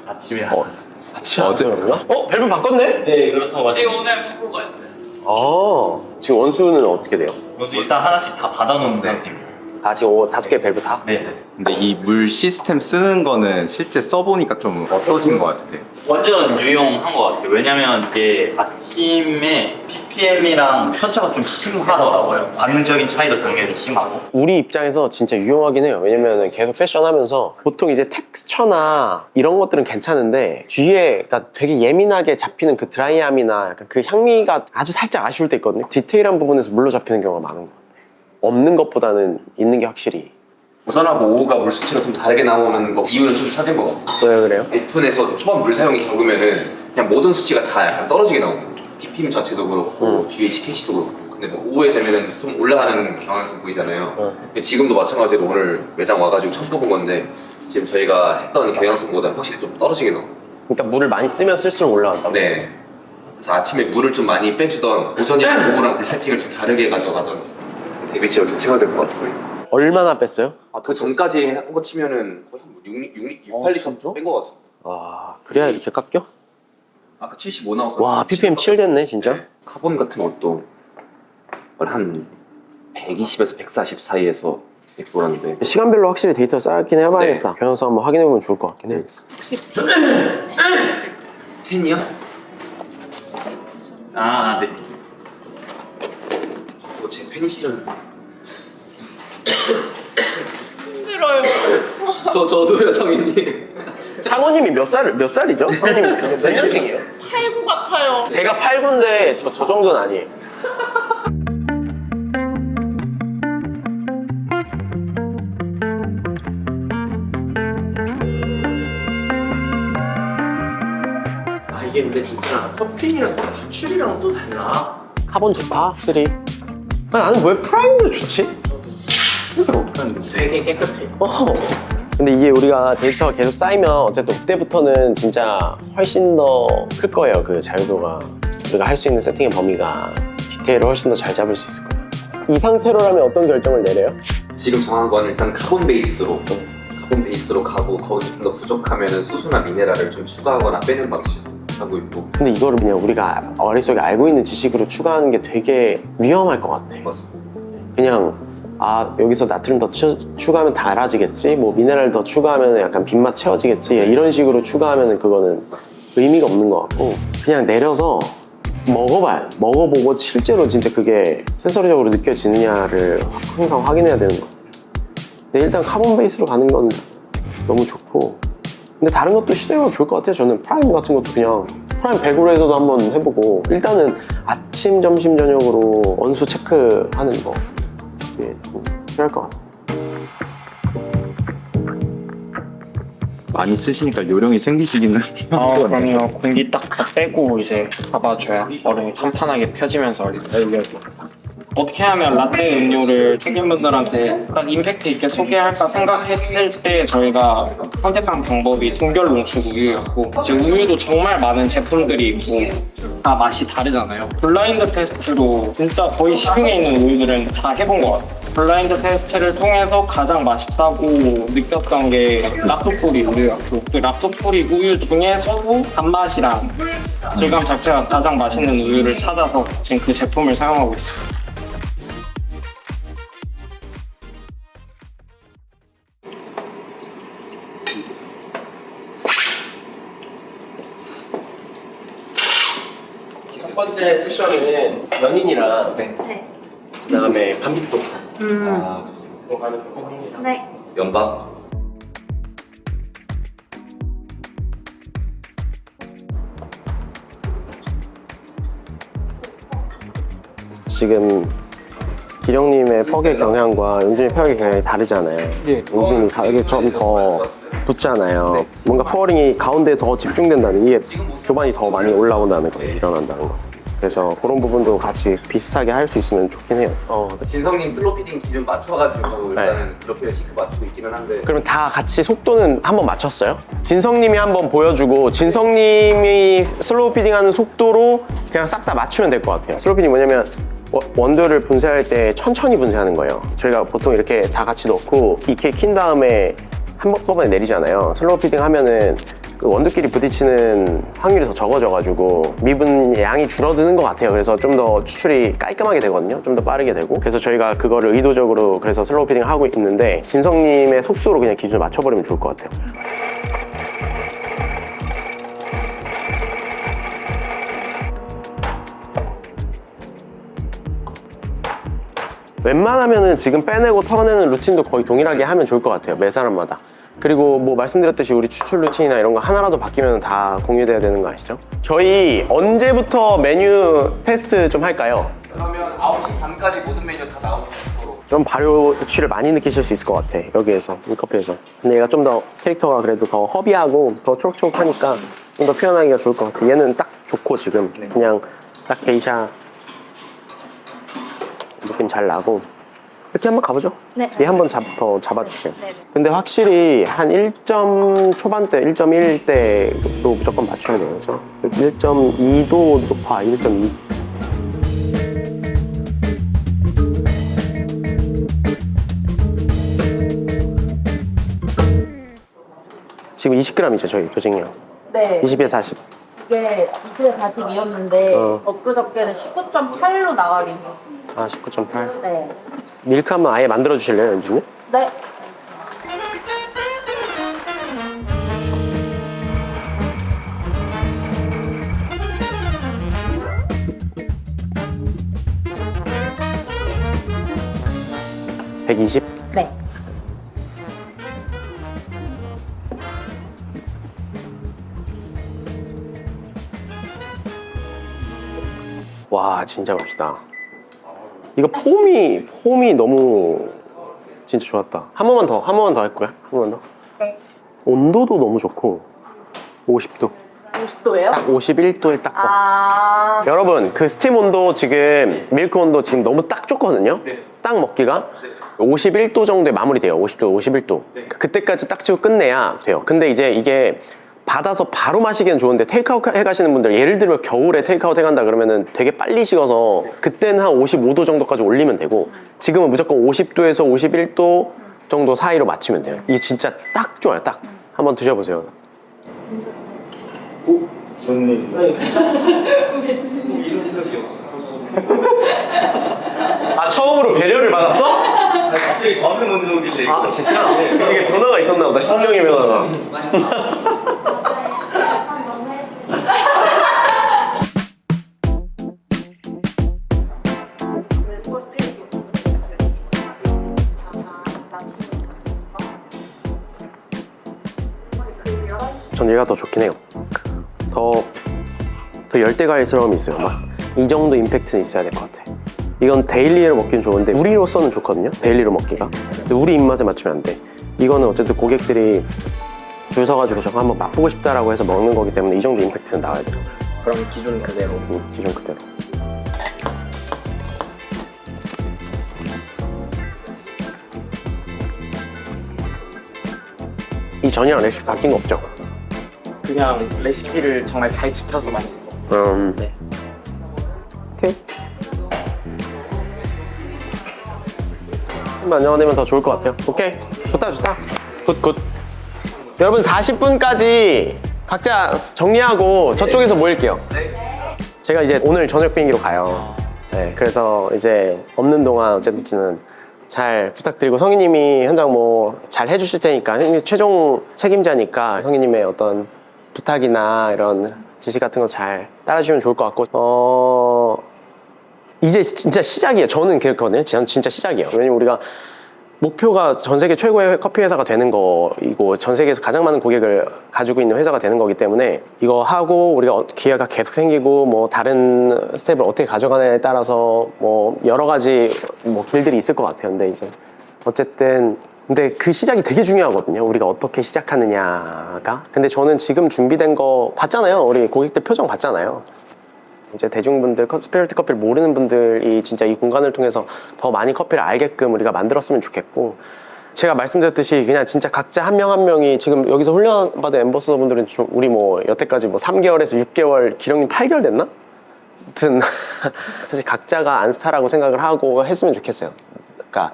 아침에 아침에 어제 그런가? 밸브 바꿨네? 네, 그렇다고 하시죠. 오늘 바꾸고 있어요. 지금 원수는 어떻게 돼요? 일단 하나씩 다 받아놓은 상태입니다. 지금 5개 밸브 다? 네. 근데 이 물 시스템 쓰는 거는 실제 써보니까 좀 어떠신 것 같으세요? 완전 유용한 것 같아요. 왜냐면 이게 아침에 ppm이랑 편차가 좀 심하더라고요. 반응적인 차이도 당연히 심하고. 우리 입장에서 진짜 유용하긴 해요. 왜냐면 계속 세션 하면서 보통 이제 텍스처나 이런 것들은 괜찮은데 뒤에 그러니까 되게 예민하게 잡히는 그 드라이함이나 약간 그 향미가 아주 살짝 아쉬울 때 있거든요. 디테일한 부분에서 물로 잡히는 경우가 많은 것 같아요. 없는 것보다는 있는 게 확실히. 오전하고 오후가 물 수치가 좀 다르게 나오는 거 이유는 좀 찾은 것 같아요. 왜 그래요? 오픈에서 초반 물 사용이 적으면은 그냥 모든 수치가 다 약간 떨어지게 나오는 거죠. ppm 자체도 그렇고 뒤에 CKC도 그렇고. 근데 뭐 오후에 재면은 좀 올라가는 경향성 보이잖아요. 지금도 마찬가지로 오늘 매장 와가지고 처음 뽑은 건데 지금 저희가 했던 경향성보다 확실히 좀 떨어지게 나와요. 그러니까 물을 많이 쓰면 쓸수록 올라간다고? 네. 그래서 아침에 물을 좀 많이 빼주던 오전이랑 오후랑 물 세팅을 좀 다르게 가져가던 데뷔치가 교체가 될 것 같습니다. 얼마나 뺐어요? 그 전까지 한 거 치면은 거의 6, 8리터 뺀 것 같습니다. 와, 그래야 이렇게 깎여? 아까 75 나왔었는데. 와, ppm 7 됐네 진짜. 네. 카본 같은 것도 한 120에서 140 사이에서 돌았는데 시간별로 확실히 데이터 쌓긴 해봐야겠다. 경영서 한번 확인해보면 좋을 것 같긴 해. 펜이요? 네. 제 펜 시절. 힘들어요. 저도요, 성인님. 상호님이 몇 살이죠? 상호님 몇 년생이에요? 89 같아요. 제가 89인데 저 정도는 아니에요. 이게 근데 진짜 토핑이랑 추출이랑 또 달라. 카본 좋다, 확실히. 나는 왜 프라임도 좋지? 되게 깨끗해. 근데 이게 우리가 데이터가 계속 쌓이면 어쨌든 그때부터는 진짜 훨씬 더 클 거예요. 그 자유도가. 우리가 할 수 있는 세팅의 범위가 디테일을 훨씬 더 잘 잡을 수 있을 거예요. 이 상태로라면 어떤 결정을 내려요? 지금 정한 건 일단 카본 베이스로 가고 거기서 좀 더 부족하면 수소나 미네랄을 좀 추가하거나 빼는 방식 하고 있고. 근데 이거를 그냥 우리가 머릿속에 알고 있는 지식으로 추가하는 게 되게 위험할 것 같아. 맞습니다. 그냥 여기서 나트륨 더 추가하면 달아지겠지, 뭐 미네랄 더 추가하면 약간 빛맛 채워지겠지, 이런 식으로 추가하면 그거는 의미가 없는 것 같고, 그냥 내려서 먹어보고 실제로 진짜 그게 센서리적으로 느껴지느냐를 항상 확인해야 되는 것 같아요. 근데 일단 카본 베이스로 가는 건 너무 좋고, 근데 다른 것도 시도해봐도 좋을 것 같아요. 저는 프라임 같은 것도 그냥 프라임 100으로 해서도 한번 해보고 일단은 아침, 점심, 저녁으로 원수 체크하는 거 이게 좀 필요할 것 같아요. 많이 쓰시니까 요령이 생기시기는 그럼요. 공기 딱 다 빼고 이제 잡아줘야 얼음이 판판하게 펴지면서 열려요. 어떻게 하면 라떼 음료를 책임분들한테 딱 임팩트 있게 소개할까 생각했을 때 저희가 선택한 방법이 동결 농축 우유였고 이제 우유도 정말 많은 제품들이 있고 다 맛이 다르잖아요. 블라인드 테스트로 진짜 거의 시중에 있는 우유들은 다 해본 것 같아요. 블라인드 테스트를 통해서 가장 맛있다고 느꼈던 게 락토프리 우유였고 그 락토프리 우유 중에서도 단맛이랑 질감 자체가 가장 맛있는 우유를 찾아서 지금 그 제품을 사용하고 있어요. 첫 번째 세션은 연인이랑 그다음에 반빅도 들어가는 중. 네. 연박. 지금 기령님의 퍽의 경향과 용준이 퍽의 경향이 다르잖아요. 용준이 이게 좀 더 붙잖아요. 뭔가 퍼링이 가운데 더 집중된다는 이게 교반이 더 많이 올라온다는 거예요. 일어난다는 거. 그래서 그런 부분도 같이 비슷하게 할 수 있으면 좋긴 해요. 진성님 슬로우 피딩 기준 맞춰가지고 일단은 그렇게 싱크 맞추고 있기는 한데. 그러면 다 같이 속도는 한번 맞췄어요? 진성님이 한번 보여주고 진성님이 슬로우 피딩하는 속도로 그냥 싹 다 맞추면 될 것 같아요. 슬로우 피딩 뭐냐면 원두를 분쇄할 때 천천히 분쇄하는 거예요. 저희가 보통 이렇게 다 같이 넣고 익히게 킨 다음에 한번에 내리잖아요. 슬로우 피딩 하면은 그 원두끼리 부딪히는 확률이 더 적어져가지고 미분 양이 줄어드는 것 같아요. 그래서 좀 더 추출이 깔끔하게 되거든요. 좀 더 빠르게 되고. 그래서 저희가 그거를 의도적으로 그래서 슬로우 피딩 하고 있는데 진성님의 속도로 그냥 기준을 맞춰버리면 좋을 것 같아요. 웬만하면은 지금 빼내고 털어내는 루틴도 거의 동일하게 하면 좋을 것 같아요. 매 사람마다. 그리고 뭐 말씀드렸듯이 우리 추출 루틴이나 이런 거 하나라도 바뀌면 다 공유돼야 되는 거 아시죠? 저희 언제부터 메뉴 테스트 좀 할까요? 그러면 9시 반까지 모든 메뉴 다 나오는 거로. 좀 발효취를 많이 느끼실 수 있을 것 같아. 여기에서, 이 커피에서. 근데 얘가 좀 더 캐릭터가 그래도 더 허비하고 더 초록초록하니까 좀 더 표현하기가 좋을 것 같아. 얘는 딱 좋고 지금 그냥 딱 게이샤 느낌 잘 나고. 이렇게 한번 가보죠. 네. 얘 한번 더 잡아주세요. 근데 확실히 한 1점 초반대, 1.1대로 무조건 맞춰야 돼요. 그죠? 1.2도 높아, 1.2. 지금 20g이죠, 저희 조직량. 네. 20에 40. 이게 20에 40이었는데 엊그저께는 19.8로 나가긴 했습니다. 아, 19.8. 네. 밀크 한번 아예 만들어 주실래요, 연주님? 네. (120) 네. 와, 진짜 멋있다. 이거 폼이 너무 진짜 좋았다. 한 번만 더 할 거야? 한 번만 더. 네. 온도도 너무 좋고 50도. 50도예요? 딱 51도에 딱. 여러분, 그 스팀 온도 지금 밀크 온도 지금 너무 딱 좋거든요. 딱 먹기가 51도 정도에 마무리돼요. 50도, 51도. 그때까지 딱 치고 끝내야 돼요. 근데 이제 이게 받아서 바로 마시기엔 좋은데 테이크아웃 해가시는 분들, 예를 들어 겨울에 테이크아웃 해간다 그러면은 되게 빨리 식어서 그때는 한 55도 정도까지 올리면 되고, 지금은 무조건 50도에서 51도 정도 사이로 맞추면 돼요. 이게 진짜 딱 좋아요. 딱 한번 드셔보세요. 저는 아, 처음으로 배려를 받았어? 갑자기 저한테 먼저 오길래. 아, 진짜? 이게 변화가 있었나 보다. 심정의 변화가. 전 얘가 더 좋긴 해요. 더 더 열대과일스러움이 있어요. 막 이 정도 임팩트는 있어야 될 것 같아. 이건 데일리로 먹기는 좋은데 우리로서는 좋거든요. 데일리로 먹기가. 근데 우리 입맛에 맞추면 안 돼. 이거는 어쨌든 고객들이 줄 서가지고 저거 한번 맛보고 싶다라고 해서 먹는 거기 때문에 이 정도 임팩트는 나와야 돼요. 그럼 기준 그대로. 기준 그대로. 이 전이랑 레시피 바뀐 거 없죠? 그냥 레시피를 정말 잘 지켜서 만든 거. 네. 오케이. 좀만 안정화되면 더 좋을 것 같아요. 오케이. 좋다. 굿. 여러분 40분까지 각자 정리하고 저쪽에서 모일게요. 제가 이제 오늘 저녁 비행기로 가요. 네, 그래서 이제 없는 동안 어쨌든 잘 부탁드리고 성희님이 현장 뭐 잘 해주실 테니까 형님 최종 책임자니까 성희님의 어떤 부탁이나 이런 지시 같은 거 잘 따라주시면 좋을 것 같고 이제 진짜 시작이에요. 저는 그렇거든요. 진짜 시작이에요. 왜냐면 우리가 목표가 전 세계 최고의 커피 회사가 되는 거이고 전 세계에서 가장 많은 고객을 가지고 있는 회사가 되는 거기 때문에 이거 하고 우리가 기회가 계속 생기고 뭐 다른 스텝을 어떻게 가져가냐에 따라서 뭐 여러 가지 뭐 길들이 있을 것 같아요. 근데 이제 어쨌든 근데 그 시작이 되게 중요하거든요. 우리가 어떻게 시작하느냐가. 근데 저는 지금 준비된 거 봤잖아요. 우리 고객들 표정 봤잖아요. 이제 대중분들, 스페셜티 커피를 모르는 분들이 진짜 이 공간을 통해서 더 많이 커피를 알게끔 우리가 만들었으면 좋겠고, 제가 말씀드렸듯이 그냥 진짜 각자 한 명 한 명이 지금 여기서 훈련받은 엠버서더 분들은 우리 뭐 여태까지 뭐 3개월에서 6개월, 기령님 8개월 됐나? 아무튼 사실 각자가 안스타라고 생각을 하고 했으면 좋겠어요. 그러니까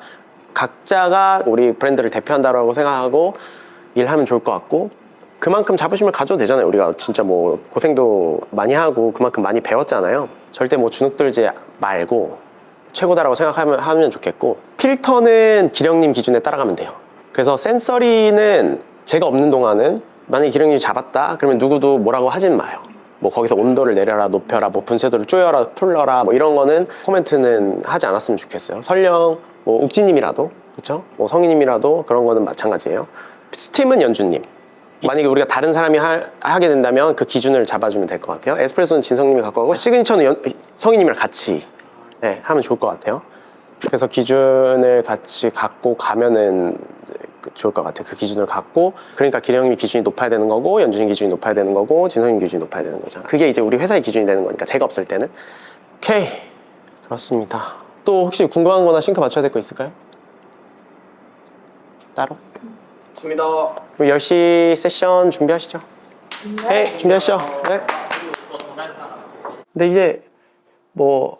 각자가 우리 브랜드를 대표한다고 생각하고 일하면 좋을 것 같고, 그만큼 자부심을 가져도 되잖아요. 우리가 진짜 뭐 고생도 많이 하고 그만큼 많이 배웠잖아요. 절대 뭐 주눅들지 말고 최고다라고 생각하면 좋겠고, 필터는 기령님 기준에 따라가면 돼요. 그래서 센서리는 제가 없는 동안은 만약에 기령님이 잡았다 그러면 누구도 뭐라고 하진 마요. 뭐 거기서 온도를 내려라, 높여라, 뭐 분쇄도를 쪼여라, 풀러라, 뭐 이런 거는 코멘트는 하지 않았으면 좋겠어요. 설령 뭐 욱지님이라도, 그쵸? 뭐 성희님이라도 그런 거는 마찬가지예요. 스팀은 연주님. 만약에 우리가 다른 사람이 하게 된다면 그 기준을 잡아주면 될 것 같아요. 에스프레소는 진성님이 갖고 가고, 시그니처는 성희님이랑 같이 하면 좋을 것 같아요. 그래서 기준을 같이 갖고 가면은 좋을 것 같아요. 그 기준을 갖고, 그러니까 기령님이 기준이 높아야 되는 거고, 연주님 기준이 높아야 되는 거고, 진성님 기준이 높아야 되는 거죠. 그게 이제 우리 회사의 기준이 되는 거니까, 제가 없을 때는. 오케이, 그렇습니다. 또 혹시 궁금한 거나 싱크 맞춰야 될 거 있을까요? 따로? 좋습니다. 그럼 10시 세션 준비하시죠. 네, 준비하시죠. 네. 근데 이제 뭐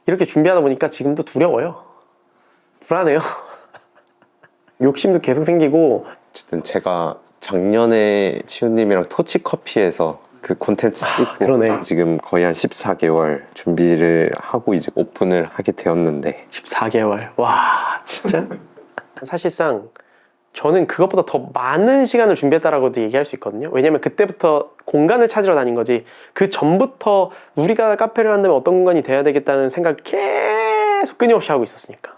이렇게 준비하다 보니까 지금도 두려워요. 불안해요. 욕심도 계속 생기고. 어쨌든 제가 작년에 치우님이랑 토치커피에서 그 콘텐츠 찍고 지금 거의 한 14개월 준비를 하고 이제 오픈을 하게 되었는데 14개월? 와, 진짜? 사실상 저는 그것보다 더 많은 시간을 준비했다라고도 얘기할 수 있거든요. 왜냐면 그때부터 공간을 찾으러 다닌 거지, 그 전부터 우리가 카페를 한다면 어떤 공간이 돼야 되겠다는 생각을 계속 끊임없이 하고 있었으니까.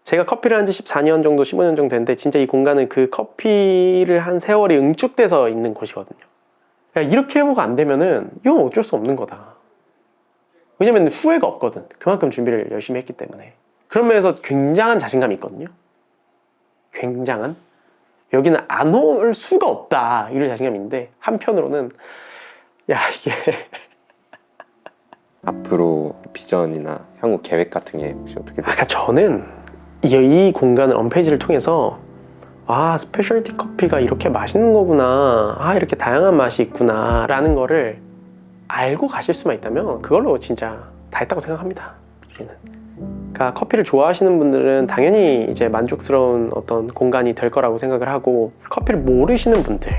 제가 커피를 한 지 14년 정도, 15년 정도 됐는데 진짜 이 공간은 그 커피를 한 세월이 응축돼서 있는 곳이거든요. 야, 이렇게 해보고 안 되면은 이건 어쩔 수 없는 거다. 왜냐면 후회가 없거든. 그만큼 준비를 열심히 했기 때문에. 그런 면에서 굉장한 자신감이 있거든요. 굉장한, 여기는 안 올 수가 없다, 이런 자신감인데, 한편으로는 야, 이게 앞으로 비전이나 향후 계획 같은 게 혹시 어떻게 되세요? 그러니까 저는 이 공간을 언페이지를 통해서 스페셜티 커피가 이렇게 맛있는 거구나, 이렇게 다양한 맛이 있구나 라는 거를 알고 가실 수만 있다면 그걸로 진짜 다 했다고 생각합니다. 저는. 그러니까 커피를 좋아하시는 분들은 당연히 이제 만족스러운 어떤 공간이 될 거라고 생각을 하고, 커피를 모르시는 분들,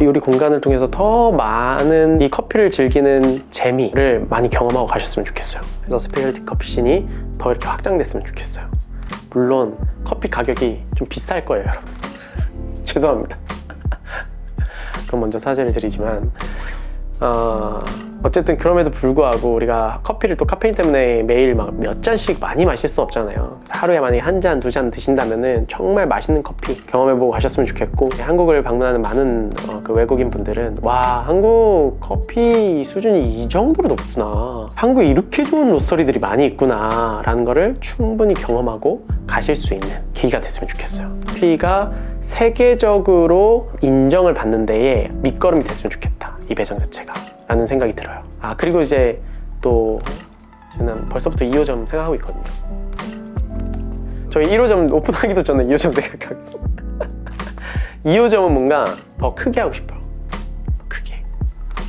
우리 공간을 통해서 더 많은 이 커피를 즐기는 재미를 많이 경험하고 가셨으면 좋겠어요. 그래서 스페셜티 커피 씬이 더 이렇게 확장됐으면 좋겠어요. 물론 커피 가격이 좀 비쌀 거예요, 여러분. 죄송합니다. 그럼 먼저 사죄를 드리지만 어쨌든 그럼에도 불구하고 우리가 커피를 또 카페인 때문에 매일 막 몇 잔씩 많이 마실 수 없잖아요. 하루에 만약에 한 잔, 두 잔 드신다면은 정말 맛있는 커피 경험해보고 가셨으면 좋겠고, 한국을 방문하는 많은 그 외국인 분들은 와, 한국 커피 수준이 이 정도로 높구나, 한국에 이렇게 좋은 로스터리들이 많이 있구나 라는 거를 충분히 경험하고 가실 수 있는 계기가 됐으면 좋겠어요. 커피가 세계적으로 인정을 받는 데에 밑거름이 됐으면 좋겠다, 이 매장 자체가 라는 생각이 들어요. 그리고 이제 또 저는 벌써부터 2호점 생각하고 있거든요. 저희 1호점 오픈하기도 전에 2호점 생각하고 있어요. 2호점은 뭔가 더 크게 하고 싶어요. 더 크게.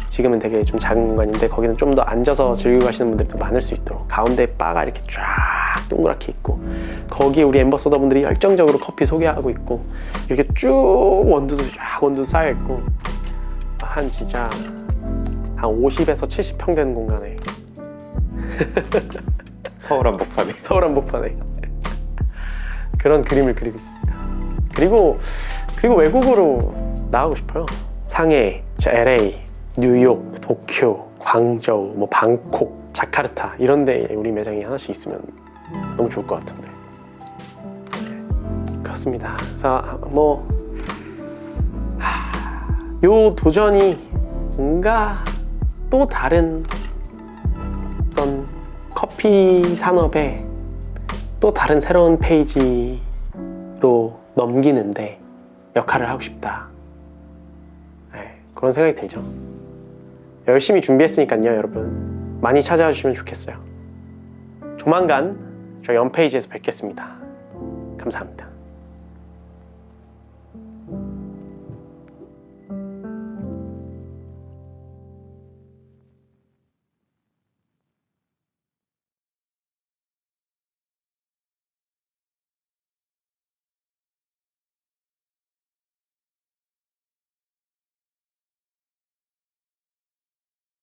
지금은 되게 좀 작은 공간인데 거기는 좀 더 앉아서 즐기고 가시는 분들도 많을 수 있도록 가운데 바가 이렇게 쫙 동그랗게 있고, 거기에 우리 앰버서더 분들이 열정적으로 커피 소개하고 있고, 이렇게 쭉 원두도 쌓여 있고, 한 진짜 한 50에서 70평 되는 공간에 서울 한복판에 그런 그림을 그리고 있습니다. 그리고 외국으로 나가고 싶어요. 상해, LA, 뉴욕, 도쿄, 광저우, 뭐 방콕, 자카르타 이런 데 우리 매장이 하나씩 있으면 너무 좋을 것 같은데. 그렇습니다. 그래서 요 도전이 뭔가 또 다른 어떤 커피 산업의 또 다른 새로운 페이지로 넘기는데 역할을 하고 싶다. 그런 생각이 들죠. 열심히 준비했으니까요, 여러분. 많이 찾아와 주시면 좋겠어요. 조만간 저희 홈페이지에서 뵙겠습니다. 감사합니다.